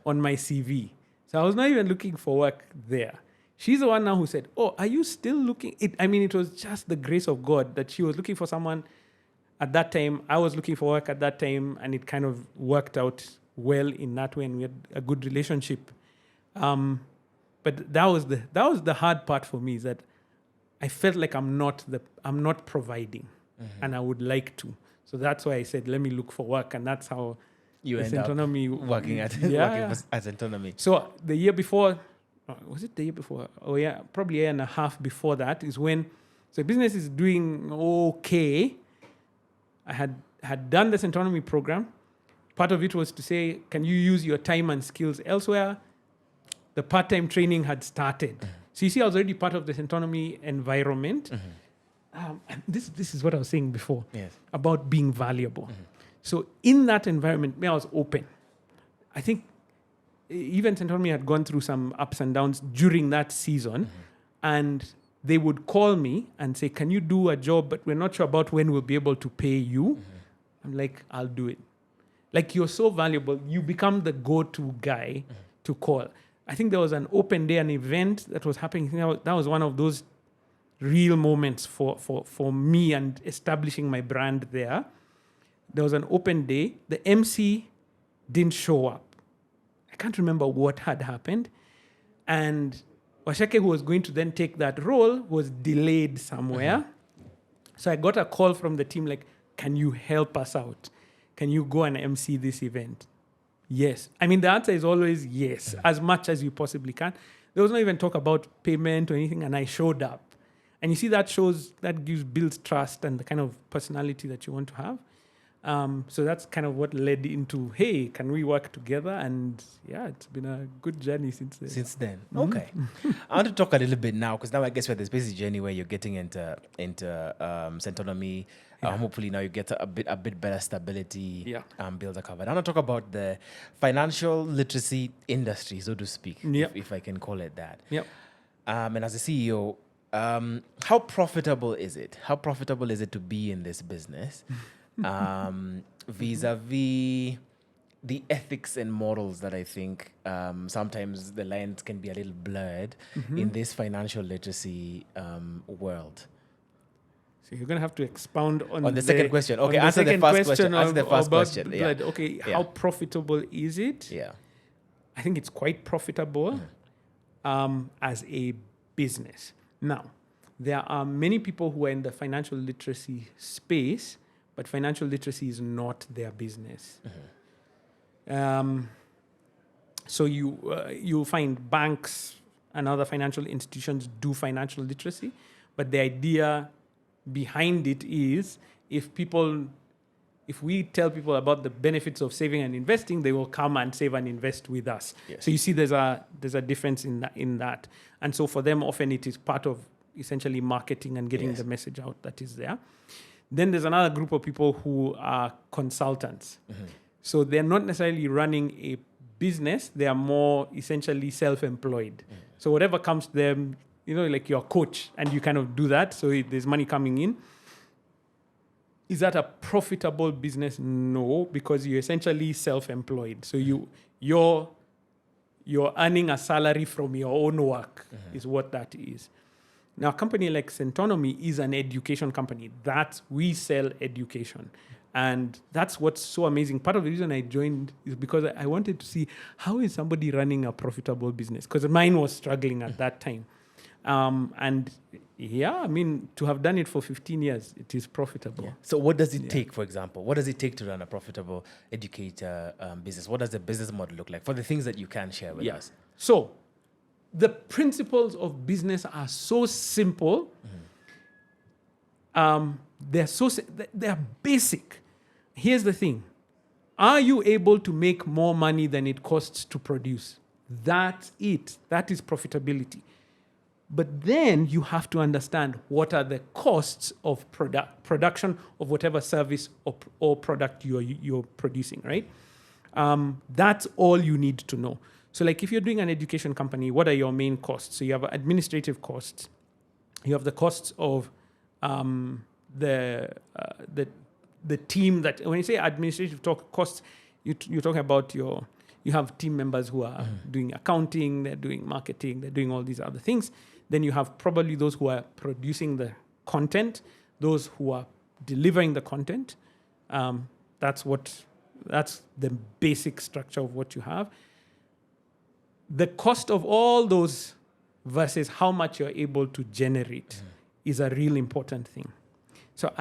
on my CV? So I was not even looking for work there. She's the one now who said, oh, are you still looking? It was just the grace of God that she was looking for someone at that time. I was looking for work at that time, and it kind of worked out well in that way, and we had a good relationship. But that was the hard part for me, is that I felt like I'm not providing, and I would like to. So that's why I said, let me look for work, and that's how you end Centonomy up working at Centonomy. So the year before, was it the year before? Oh yeah, probably a year and a half before that is when, so business is doing okay. I had done the Centonomy program. Part of it was to say, can you use your time and skills elsewhere? The part-time training had started. So you see, I was already part of the Centonomy environment. And this is what I was saying before about being valuable. So in that environment, I was open. I think even Centonomy had gone through some ups and downs during that season. And they would call me and say, can you do a job, but we're not sure about when we'll be able to pay you. I'm like, I'll do it. Like, you're so valuable, you become the go-to guy to call. I think there was an open day, an event that was happening. That was one of those real moments for me and establishing my brand there. There was an open day. The MC didn't show up. I can't remember what had happened. And Waithaka, who was going to then take that role, was delayed somewhere. So I got a call from the team like, can you help us out? Can you go and MC this event? Yes. I mean, the answer is always yes, as much as you possibly can. There was no even talk about payment or anything, and I showed up. And you see, that builds trust and the kind of personality that you want to have. So that's kind of what led into, hey, can we work together? And yeah, it's been a good journey since then. Okay. I want to talk a little bit now, because now I guess we're at this basic journey where you're getting into Centonomy. Hopefully now you get a bit better stability. Bills are covered. I want to talk about the financial literacy industry, so to speak, if I can call it that. And as a CEO, how profitable is it? How profitable is it to be in this business? Vis-a-vis the ethics and morals that I think sometimes the lines can be a little blurred in this financial literacy world. So you're going to have to expound on the second question. Okay, answer the first question. Answer the first question. Okay, how profitable is it? I think it's quite profitable as a business. Now, there are many people who are in the financial literacy space, but financial literacy is not their business. So you'll find banks and other financial institutions do financial literacy, but the idea behind it is if we tell people about the benefits of saving and investing, they will come and save and invest with us. Yes. So you see there's a difference in that. And so for them, often it is part of essentially marketing and getting the message out that is there. Then there's another group of people who are consultants. So they're not necessarily running a business, they are more essentially self-employed. So whatever comes to them, like you're a coach and you kind of do that. So there's money coming in. Is that a profitable business? No, because you're essentially self-employed. So you're earning a salary from your own work is what that is. Now, a company like Centonomy is an education company. We sell education. And that's what's so amazing. Part of the reason I joined is because I wanted to see how is somebody running a profitable business? Because mine was struggling at that time. To have done it for 15 years, it is profitable. Yeah. So what does it take, for example? What does it take to run a profitable educator business? What does the business model look like for the things that you can share with us? So the principles of business are so simple. They're basic. Here's the thing. Are you able to make more money than it costs to produce? That's it. That is profitability. But then you have to understand what are the costs of production of whatever service or product you're producing, right? That's all you need to know. So like if you're doing an education company, what are your main costs? So you have administrative costs. You have the costs of the team that, when you say administrative costs, you're talking about you have team members who are doing accounting, they're doing marketing, they're doing all these other things. Then you have probably those who are producing the content, those who are delivering the content. That's the basic structure of what you have. The cost of all those versus how much you're able to generate is a real important thing. So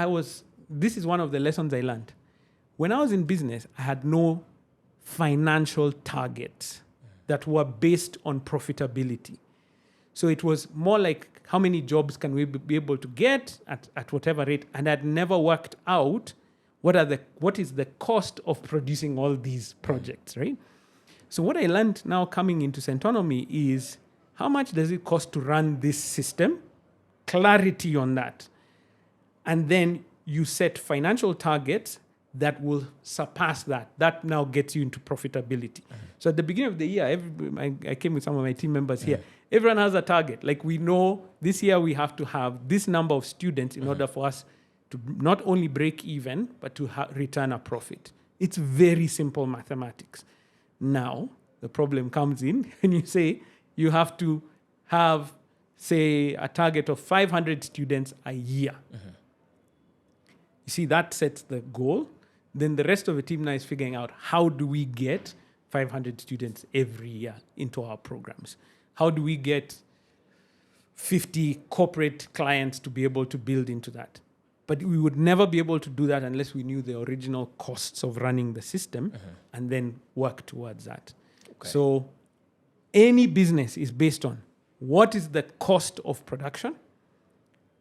this is one of the lessons I learned. When I was in business, I had no financial targets that were based on profitability. So it was more like how many jobs can we be able to get at whatever rate, and I'd never worked out what is the cost of producing all these projects, right? So what I learned now coming into Centonomy is how much does it cost to run this system, clarity on that, and then you set financial targets that will surpass that. That now gets you into profitability. So at the beginning of the year, I came with some of my team members here. Everyone has a target. Like we know this year we have to have this number of students in order for us to not only break even, but to return a profit. It's very simple mathematics. Now, the problem comes in when you say you have to have, say, a target of 500 students a year. You see, that sets the goal. Then the rest of the team now is figuring out how do we get 500 students every year into our programs? How do we get 50 corporate clients to be able to build into that? But we would never be able to do that unless we knew the original costs of running the system and then work towards that. Okay. So any business is based on what is the cost of production.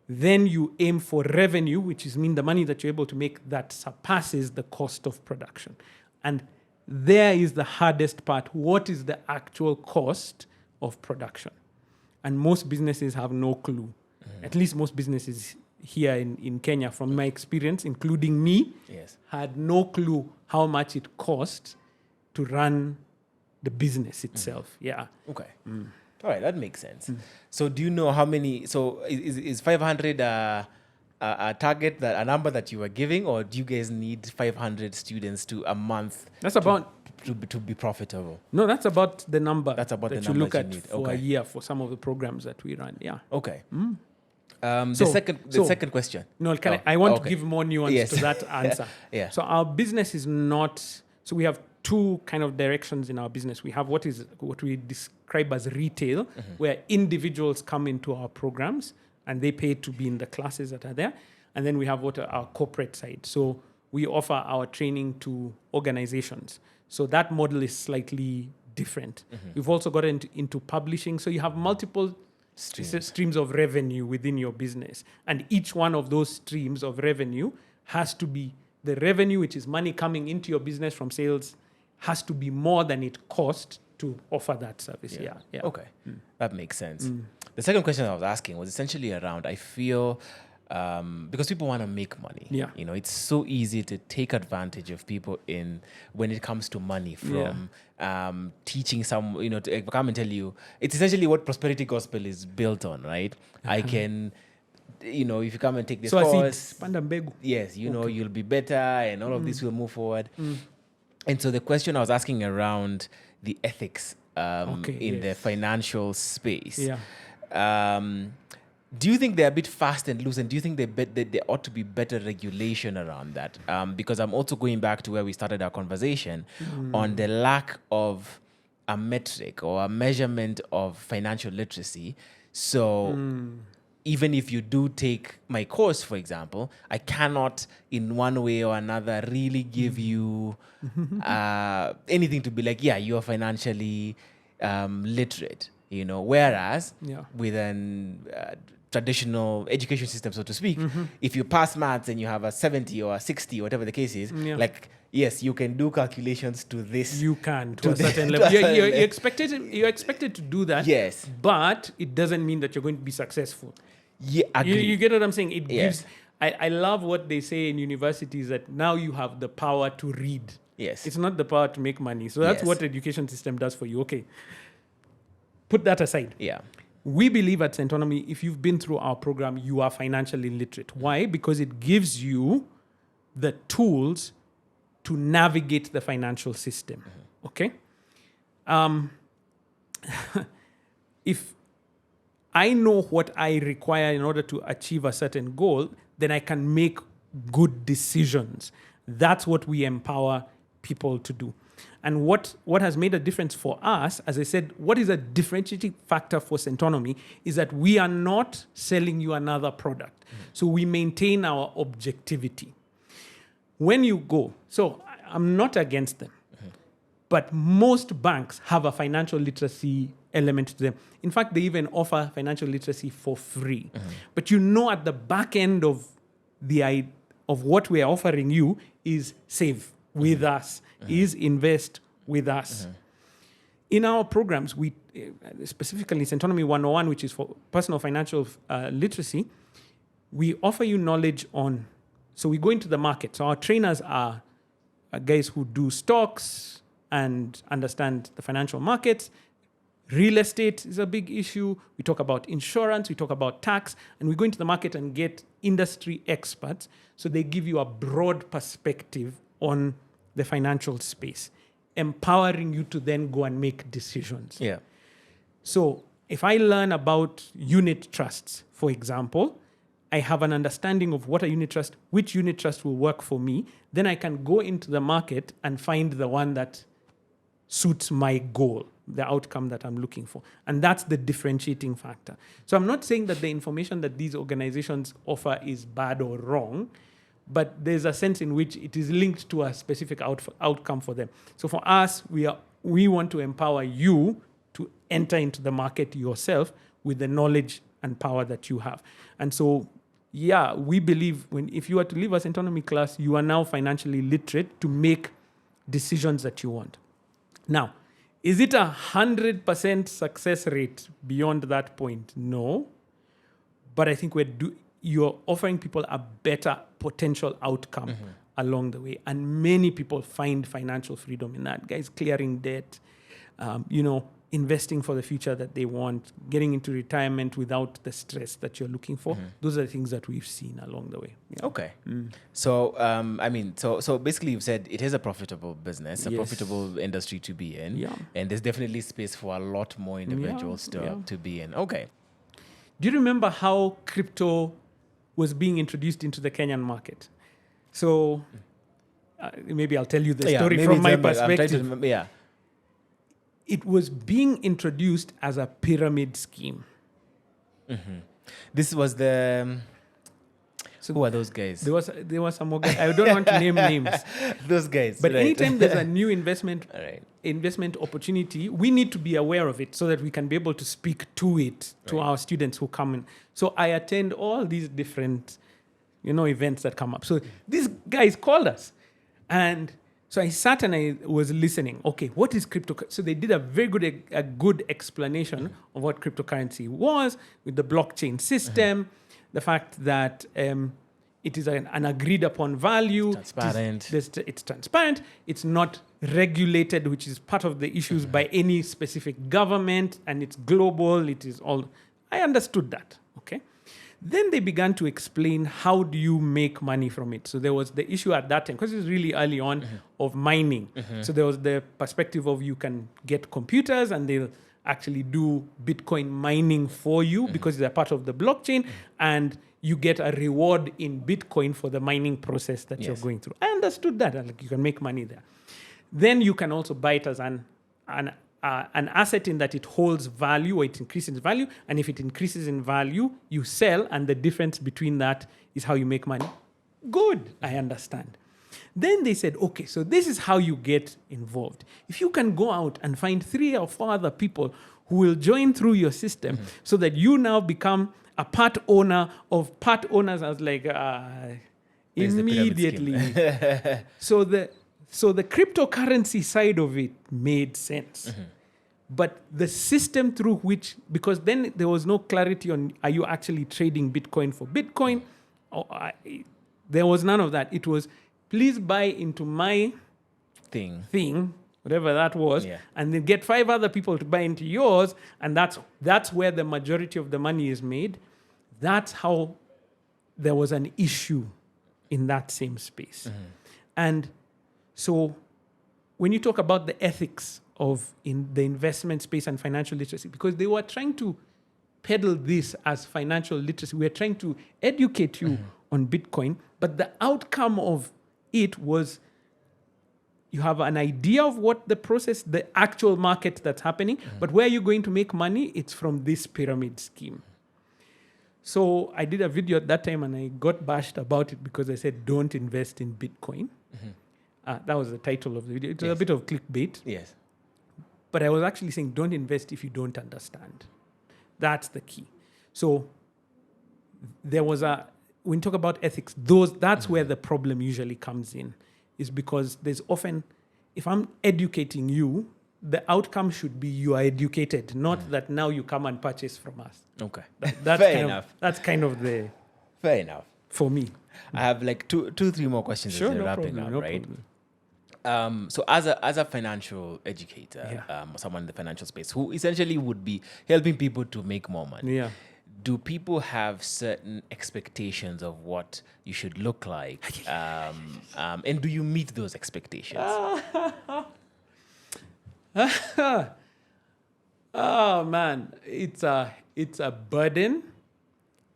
Then you aim for revenue, which is the money that you're able to make that surpasses the cost of production. And there is the hardest part. What is the actual cost of production? And most businesses have no clue. At least most businesses here in Kenya, from my experience, including me, had no clue how much it costs to run the business itself. Okay. All right, that makes sense. So do you know how many, so is 500 a target, a number that you are giving, or do you guys need 500 students to a month to be profitable? No, that's about the number. That's about that the you number look at for a year for some of the programs that we run. Yeah. Okay. The second question. No, I want to give more nuance to that answer. So our business is not. So we have two kind of directions in our business. We have what we describe as retail, where individuals come into our programs and they pay to be in the classes that are there. And then we have our corporate side. So we offer our training to organizations. So that model is slightly different. We've also got into publishing. So you have multiple streams of revenue within your business. And each one of those streams of revenue has to be the revenue, which is money coming into your business from sales, has to be more than it costs to offer that service. Yeah. Okay. That makes sense. The second question I was asking was essentially around, I feel, because people want to make money. Yeah. You know, it's so easy to take advantage of people when it comes to money from teaching some, you know, to come and tell you, it's essentially what prosperity gospel is built on, right? I can, you know, if you come and take this course, yes, you know, you'll be better and all of this will move forward. And so the question I was asking around the ethics in the financial space. Do you think they're a bit fast and loose, and do you think there ought to be better regulation around that? Because I'm also going back to where we started our conversation on the lack of a metric or a measurement of financial literacy. So even if you do take my course, for example, I cannot in one way or another really give you anything to be like, yeah, you're financially literate, you know, whereas with an traditional education system, so to speak, if you pass maths and you have a 70 or a 60, whatever the case is, like, yes, you can do calculations to this. You can, to a certain level. You're expected to do that. Yes. But it doesn't mean that you're going to be successful. Yeah, agree. You get what I'm saying? It gives. I love what they say in universities, that now you have the power to read. Yes. It's not the power to make money. So that's what the education system does for you. Okay. Put that aside. Yeah. We believe at Centonomy, if you've been through our program, you are financially literate. Why? Because it gives you the tools to navigate the financial system. Okay? If I know what I require in order to achieve a certain goal, then I can make good decisions. That's what we empower people to do. And what has made a difference for us, as I said, what is a differentiating factor for Centonomy is that we are not selling you another product. So we maintain our objectivity. When you go, so I'm not against them, but most banks have a financial literacy element to them. In fact, they even offer financial literacy for free. But you know, at the back end of what we are offering you is save with us, is invest with us. In our programs, we specifically Centonomy 101, which is for personal financial literacy, we offer you knowledge on. So we go into the market. So our trainers are guys who do stocks and understand the financial markets. Real estate is a big issue. We talk about insurance, we talk about tax, and we go into the market and get industry experts. So they give you a broad perspective on the financial space, empowering you to then go and make decisions. Yeah. So if I learn about unit trusts, for example, I have an understanding of what a unit trust, which unit trust will work for me. Then I can go into the market and find the one that suits my goal, the outcome that I'm looking for. And that's the differentiating factor. So I'm not saying that the information that these organizations offer is bad or wrong, but there's a sense in which it is linked to a specific outcome for them. So for us, we want to empower you to enter into the market yourself with the knowledge and power that you have. And so, yeah, we believe if you were to leave a Centonomy class, you are now financially literate to make decisions that you want. Now, is it 100% success rate beyond that point? No. But I think you're offering people a better potential outcome along the way. And many people find financial freedom in that. Guys, clearing debt, investing for the future that they want, getting into retirement without the stress that you're looking for. Those are the things that we've seen along the way. Yeah. Okay. So, so basically you've said it is a profitable business, a profitable industry to be in. Yeah. And there's definitely space for a lot more individuals to be in. Okay. Do you remember how crypto was being introduced into the Kenyan market? So maybe I'll tell you the story from my perspective. It was being introduced as a pyramid scheme. This was the. So Who are those guys? there was some more guys. I don't want to name names. Those guys. But right. anytime there's a new investment All right. investment opportunity, we need to be aware of it so that we can be able to speak to it to Right. our students who come in. So I attend all these different, events that come up. So these guys called us, and so I sat and I was listening. Okay, what is crypto? So they did a very good explanation of what cryptocurrency was with the blockchain system, the fact that it is an agreed upon value. Transparent. It's transparent. It's not regulated, which is part of the issues by any specific government, and it's global. It is all. I understood that. Okay. Then they began to explain how do you make money from it. So there was the issue at that time, because it was really early on, of mining. So there was the perspective of you can get computers and they'll actually do Bitcoin mining for you because they're part of the blockchain, and you get a reward in Bitcoin for the mining process that you're going through. I understood that. Like, you can make money there. Then you can also buy it as an asset, in that it holds value, or it increases in value. And if it increases in value, you sell, and the difference between that is how you make money. Good, I understand. Then they said, okay, so this is how you get involved. If you can go out and find 3 or 4 other people who will join through your system so that you now become a part owner of part owners. I was like, immediately. So the cryptocurrency side of it made sense. But the system through which, because then there was no clarity on, are you actually trading Bitcoin for Bitcoin? There was none of that. It was, please buy into my thing, whatever that was, and then get 5 other people to buy into yours, and that's where the majority of the money is made. That's how there was an issue in that same space. And so when you talk about the ethics of in the investment space and financial literacy, because they were trying to peddle this as financial literacy, we're trying to educate you on Bitcoin, but the outcome of it was, you have an idea of what the actual market that's happening, but where you're going to make money, it's from this pyramid scheme. So I did a video at that time, and I got bashed about it because I said, don't invest in Bitcoin. That was the title of the video. It was a bit of clickbait. Yes. But I was actually saying, don't invest if you don't understand. That's the key. So there was when you talk about ethics, that's where the problem usually comes in, is because there's often, if I'm educating you, the outcome should be you are educated, not that now you come and purchase from us. Okay. That's Fair enough. That's kind of the... Fair enough. For me. I have like two, 3 more questions as we're wrapping up, right? So as a financial educator, someone in the financial space who essentially would be helping people to make more money, do people have certain expectations of what you should look like? And do you meet those expectations? Oh man, it's a burden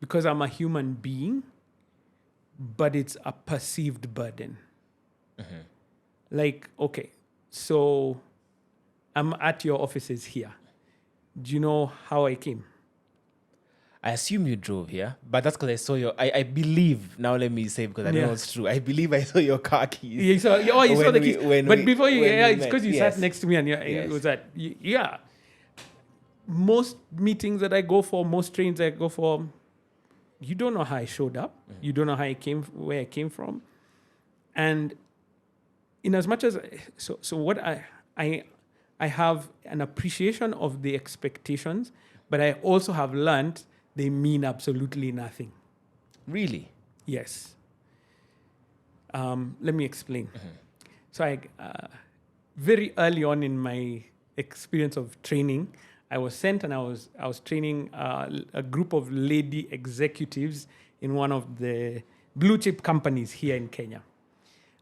because I'm a human being, but it's a perceived burden. Like, okay, so I'm at your offices here. Do you know how I came? I assume you drove here, but that's because I saw I believe, now let me say, because I don't know it's true, I believe I saw your car keys. You saw the keys. But before you, it's because you yes. sat next to me, and it was that, most meetings that I go for, most trains I go for, you don't know how I showed up. You don't know how where I came from. And in as much as, so what I have an appreciation of the expectations, but I also have learned they mean absolutely nothing. Really? Yes. Let me explain. So I, very early on in my experience of training, I was sent and I was training a group of lady executives in one of the blue chip companies here in Kenya.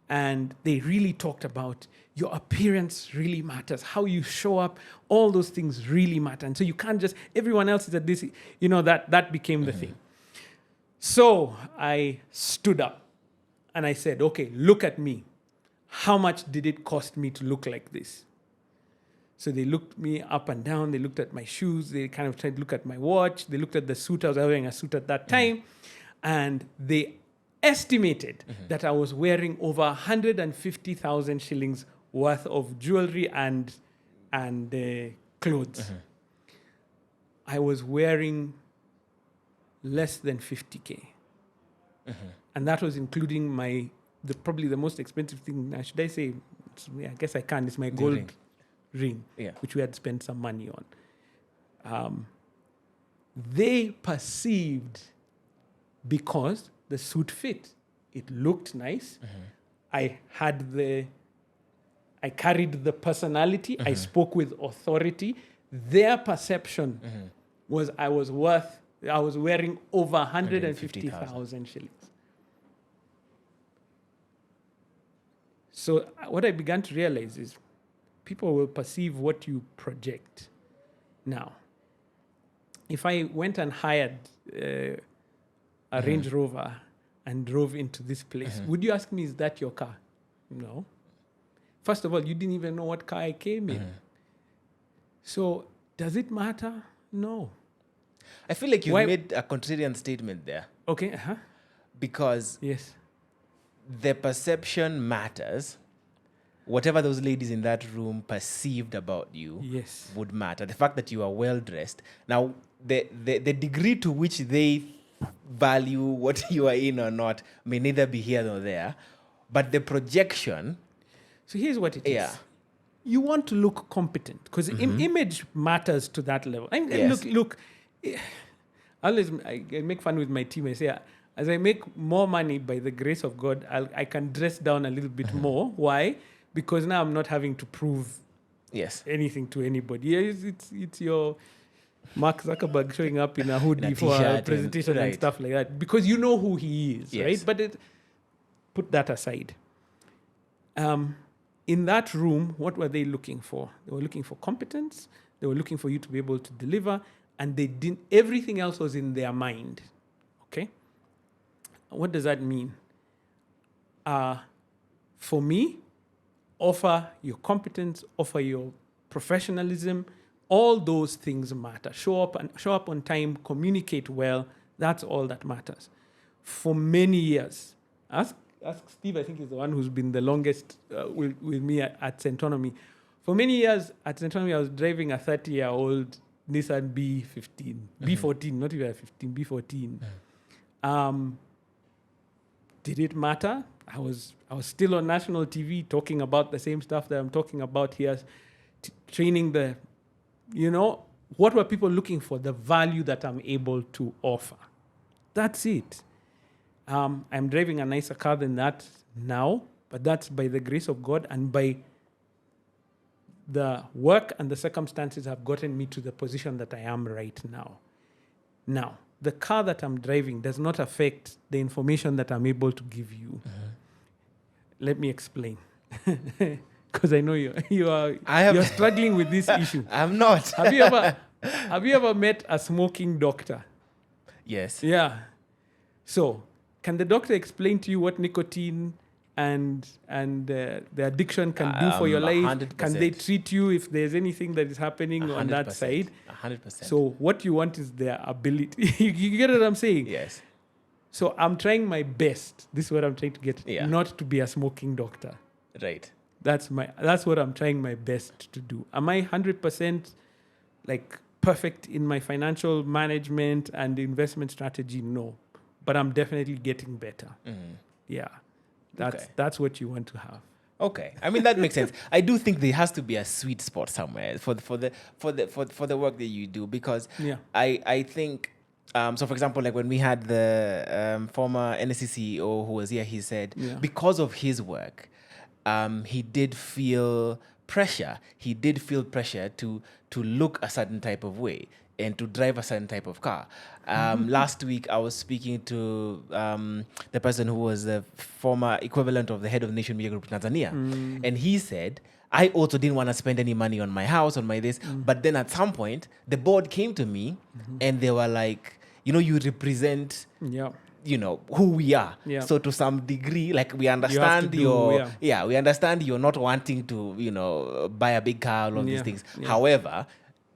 And they really talked about your appearance really matters, how you show up, all those things really matter. And so you can't just, everyone else is at this, that became the thing. So I stood up and I said, okay, look at me. How much did it cost me to look like this? So they looked me up and down. They looked at my shoes. They kind of tried to look at my watch. They looked at the suit. I was wearing a suit at that time. And they estimated that I was wearing over 150,000 shillings worth of jewelry and clothes. I was wearing less than 50K. And that was including probably the most expensive thing. Should I say? I guess I can. It's my gold ring, which we had spent some money on. They perceived, because the suit fit, it looked nice. I carried the personality. I spoke with authority. Their perception was I was wearing over 150,000 shillings. So what I began to realize is people will perceive what you project. Now, if I went and hired a Range Rover and drove into this place, would you ask me, is that your car? No. First of all, you didn't even know what car I came in. So does it matter? No. I feel like you've made a contrarian statement there. Okay. Because yes, the perception matters. Whatever those ladies in that room perceived about you would matter. The fact that you are well dressed. Now, the degree to which they value what you are in or not may neither be here nor there. But the projection. So here's what it is. You want to look competent because image matters to that level. And look, I make fun with my team. I say, as I make more money by the grace of God, I can dress down a little bit more. Why? Because now I'm not having to prove anything to anybody. It's your Mark Zuckerberg showing up in a hoodie for a presentation and stuff like that. Because you know who he is, right? But put that aside. In that room, what were they looking for? They were looking for competence. They were looking for you to be able to deliver. And they didn't. Everything else was in their mind. Okay? What does that mean? For me, offer your competence, offer your professionalism. All those things matter. Show up on time, communicate well. That's all that matters. For many years, ask Steve, I think he's the one who's been the longest with me at Centonomy. For many years at Centonomy, I was driving a 30-year-old Nissan B15, B14, not even a 15, B14. Did it matter? I was still on national TV talking about the same stuff that I'm talking about here, training what were people looking for? The value that I'm able to offer. That's it. I'm driving a nicer car than that now, but that's by the grace of God and by the work and the circumstances have gotten me to the position that I am right now. Now, the car that I'm driving does not affect the information that I'm able to give you. Let me explain. Because I know you're struggling with this issue. I'm not. Have you ever met a smoking doctor? Yes. Yeah. So, can the doctor explain to you what nicotine and the addiction can do for your life? 100%. Can they treat you if there's anything that is happening 100%. On that side? 100%. So what you want is their ability. You get what I'm saying? Yes. So I'm trying my best. This is what I'm trying to get. Yeah. Not to be a smoking doctor. Right. That's what I'm trying my best to do. Am I 100% perfect in my financial management and investment strategy? No. But I'm definitely getting better. Yeah. That's what you want to have. Okay, I mean that makes sense. I do think there has to be a sweet spot somewhere for the work that you do because I think so. For example, like when we had the former NSC CEO who was here, he said because of his work, he did feel pressure. He did feel pressure to look a certain type of way and to drive a certain type of car. Last week, I was speaking to the person who was the former equivalent of the head of the Nation Media Group in Tanzania. And he said, I also didn't want to spend any money on my house, on my this. But then at some point, the board came to me and they were like, you represent who we are. Yeah. So to some degree, like we understand we understand you're not wanting to, buy a big car, all of these things. Yeah. However,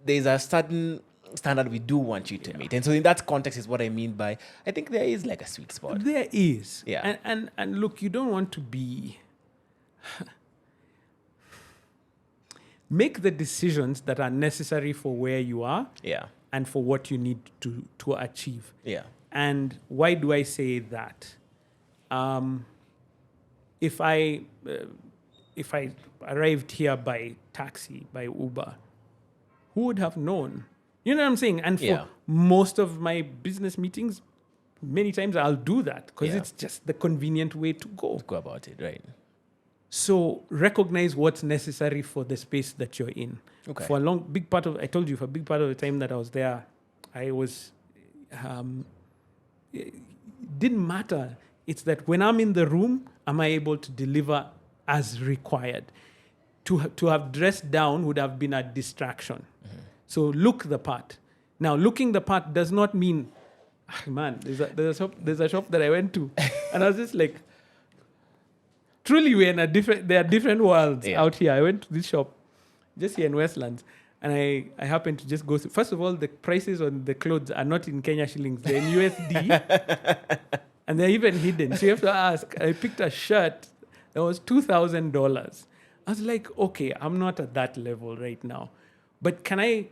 there's a certain standard we do want you to meet. And so in that context is what I mean by, I think there is like a sweet spot. There is. Yeah. And look, you don't want to be... Make the decisions that are necessary for where you are. Yeah. And for what you need to achieve. Yeah. And why do I say that? If I arrived here by taxi, by Uber, who would have known? You know what I'm saying? And for most of my business meetings, many times I'll do that because it's just the convenient way to go. Go about it, right? So recognize what's necessary for the space that you're in. Okay. For a big part of the time that I was there, I was, it didn't matter. It's that when I'm in the room, am I able to deliver as required? To have dressed down would have been a distraction. Mm-hmm. So look the part. Now, looking the part does not mean, man, there's a shop that I went to, and I was just like, truly, we're in there are different worlds out here. I went to this shop just here in Westlands, and I happened to just go through. First of all, the prices on the clothes are not in Kenya shillings, they're in USD, and they're even hidden. So you have to ask. I picked a shirt that was $2,000. I was like, okay, I'm not at that level right now, but can I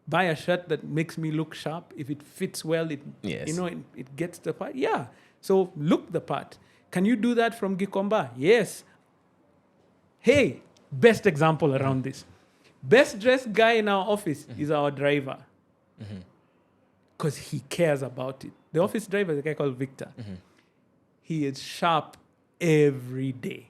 buy a shirt that makes me look sharp? If it fits well, it gets the part. Yeah. So look the part. Can you do that from Gikomba? Yes. Hey, best example around this. Best dressed guy in our office is our driver. Because he cares about it. The office driver is a guy called Victor. He is sharp every day.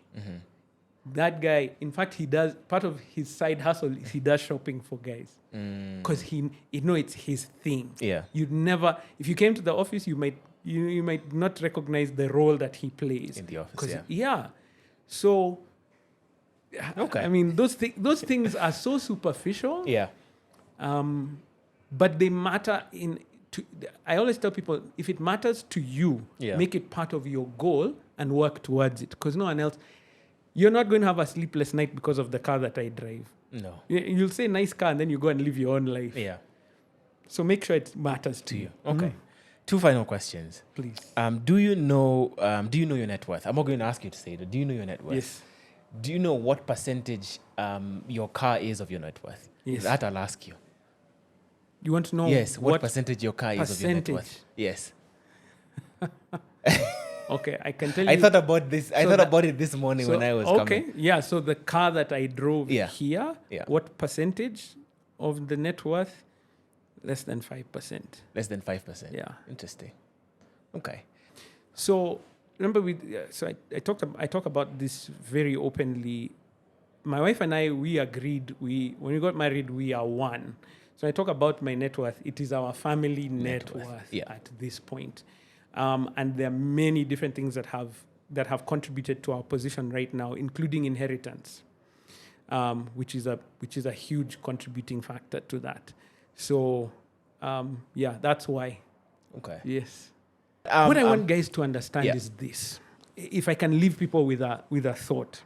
That guy, in fact, he does, part of his side hustle is he does shopping for guys. Because it's his thing. Yeah. You'd never, if you came to the office, you might not recognize the role that he plays. In the office, So, okay. I mean, those things are so superficial. Yeah. But they matter I always tell people, if it matters to you, make it part of your goal and work towards it. Because no one else, you're not going to have a sleepless night because of the car that I drive. No. You'll say nice car and then you go and live your own life. Yeah. So make sure it matters to you. Okay. 2 final questions. Please. Do you know your net worth? I'm not going to ask you to say it. Do you know your net worth? Yes. Do you know what percentage your car is of your net worth? Yes. That I'll ask you. You want to know? Yes. What percentage your car is of your net worth? Yes. Okay, I can tell you. I thought about this. I thought about it this morning when I was coming. Okay, yeah. So the car that I drove here, what percentage of the net worth? Less than 5%. Less than 5%. Yeah. Interesting. Okay. So remember, I talk about this very openly. My wife and I, we agreed. When we got married, we are one. So I talk about my net worth. It is our family net worth at this point. And there are many different things that have contributed to our position right now, including inheritance, which is a huge contributing factor to that. So, that's why. Okay. Yes. What I want guys to understand is this. If I can leave people with a thought,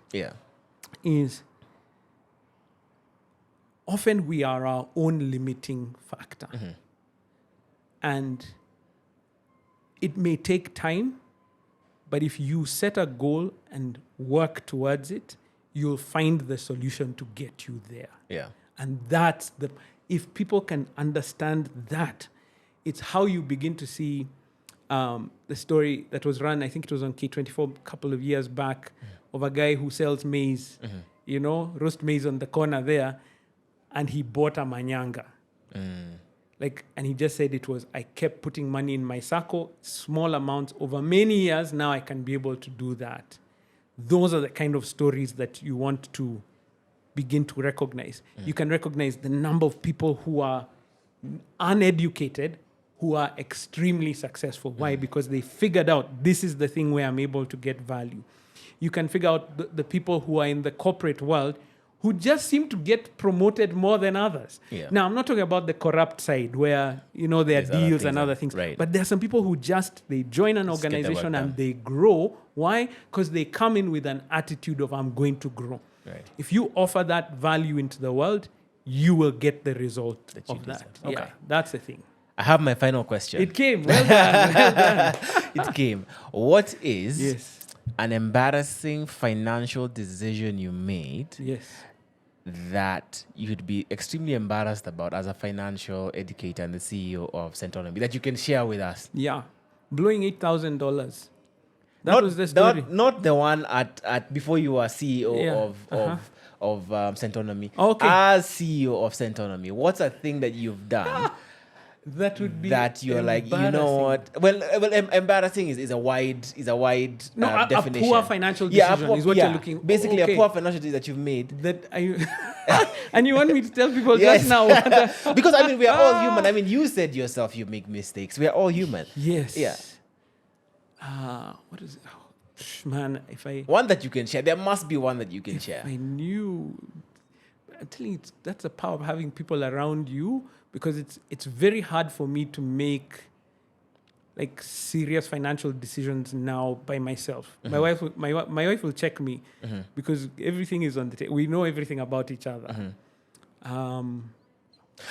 is often we are our own limiting factor. And it may take time, but if you set a goal and work towards it, you'll find the solution to get you there. Yeah. And if people can understand that, it's how you begin to see the story that was run, I think it was on K24 a couple of years back, of a guy who sells maize, roast maize on the corner there, and he bought a manyanga. And he just said I kept putting money in my sacco, small amounts over many years. Now I can be able to do that. Those are the kind of stories that you want to begin to recognize. You can recognize the number of people who are uneducated, who are extremely successful. Why? Because they figured out this is the thing where I'm able to get value. You can figure out the people who are in the corporate world who just seem to get promoted more than others. Yeah. Now, I'm not talking about the corrupt side where, there are There's other deals things and other and- things. right. But there are some people who they join an Just get the work organization done. and they grow. Why? Because they come in with an attitude of, I'm going to grow. Right. If you offer that value into the world, you will get the result That you of that. deserve. Okay. Yeah, that's the thing. I have my final question. It came. Well done. Well done. It came. What is Yes. an embarrassing financial decision you made Yes. that you'd be extremely embarrassed about as a financial educator and the CEO of Centonomy that you can share with us? Yeah. Blowing $8,000. That was the story. Not the one at before you were CEO Yeah. of Centonomy. Okay. As CEO of Centonomy, what's a thing that you've done That would be that you're like, you know embarrassing. what? Well, embarrassing is a wide No, a definition. poor financial Yeah, decision is what you're looking. Basically, Okay. a poor financial decision that you've made. That and you want me to tell people Yes. just now? Because I mean, we are all human. I mean, you said yourself you make mistakes. We are all human. Yes. Yeah. What is it? Oh, man, if One that you can share. There must be one that you can share. I knew, I'm telling you, that's the power of having people around you, because it's very hard for me to make like serious financial decisions now by myself. Mm-hmm. My wife will check me because everything is on the table. We know everything about each other. Mm-hmm.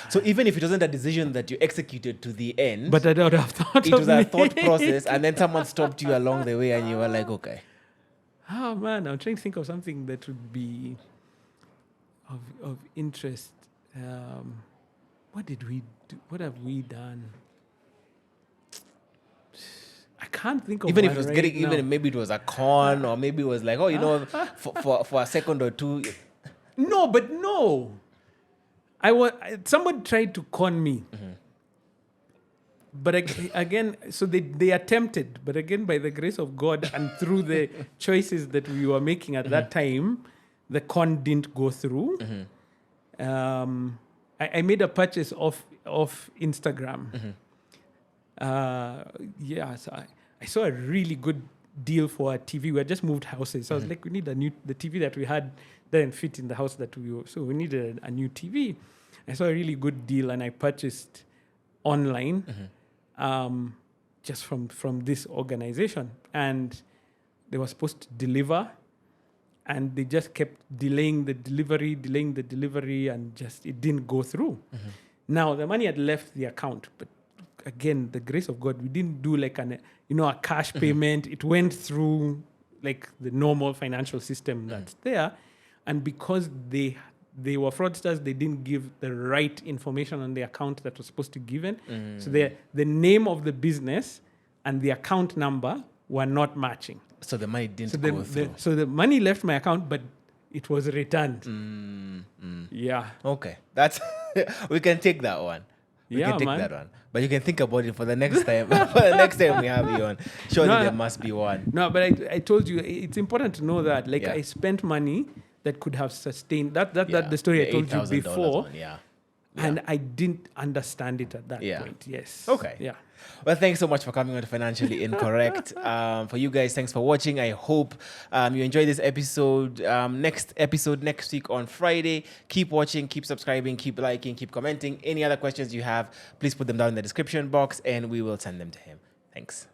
So even if it wasn't a decision that you executed to the end, But I don't have thought it of was a me. thought process, and then someone stopped you along the way, and you were like, okay. Oh man, I'm trying to think of something that would be of interest. What did we do? What have we done? I can't think of Even if one it was right getting, now. even maybe it was a con, or maybe it was like, for a second or two. No, but no. Someone tried to con me. But again, so they attempted, but again, by the grace of God and through the choices that we were making at that time, the con didn't go through. I made a purchase of Instagram. So I saw a really good deal for a TV. We had just moved houses. So I was like, we need the TV that we had didn't fit in the house that we were. So we needed a new TV. I saw a really good deal and I purchased online just from this organization. And they were supposed to deliver. And they just kept delaying the delivery, and just it didn't go through. Now the money had left the account, but again, the grace of God, we didn't do like a cash payment. It went through like the normal financial system that's there, and because they were fraudsters, they didn't give the right information on the account that was supposed to be given. So the name of the business and the account number were not matching. So the money didn't go through. So the money left my account, but it was returned. Yeah. Okay, that's we can take that one. We Yeah, can take man. that one. But you can think about it for the next time. For the next time we have you on, surely No, there must be one. No, but I told you, it's important to know that. Like, Yeah. I spent money that could have sustained that Yeah, the story I the told you $8,000 before, one, yeah. and I didn't understand it at that Yeah. point. Yes. Okay. Yeah. Well, thanks so much for coming on to Financially Incorrect. For you guys, thanks for watching. I hope you enjoyed this episode. Next episode next week on Friday. Keep watching, keep subscribing, keep liking, keep commenting. Any other questions you have, please put them down in the description box and we will send them to him. Thanks.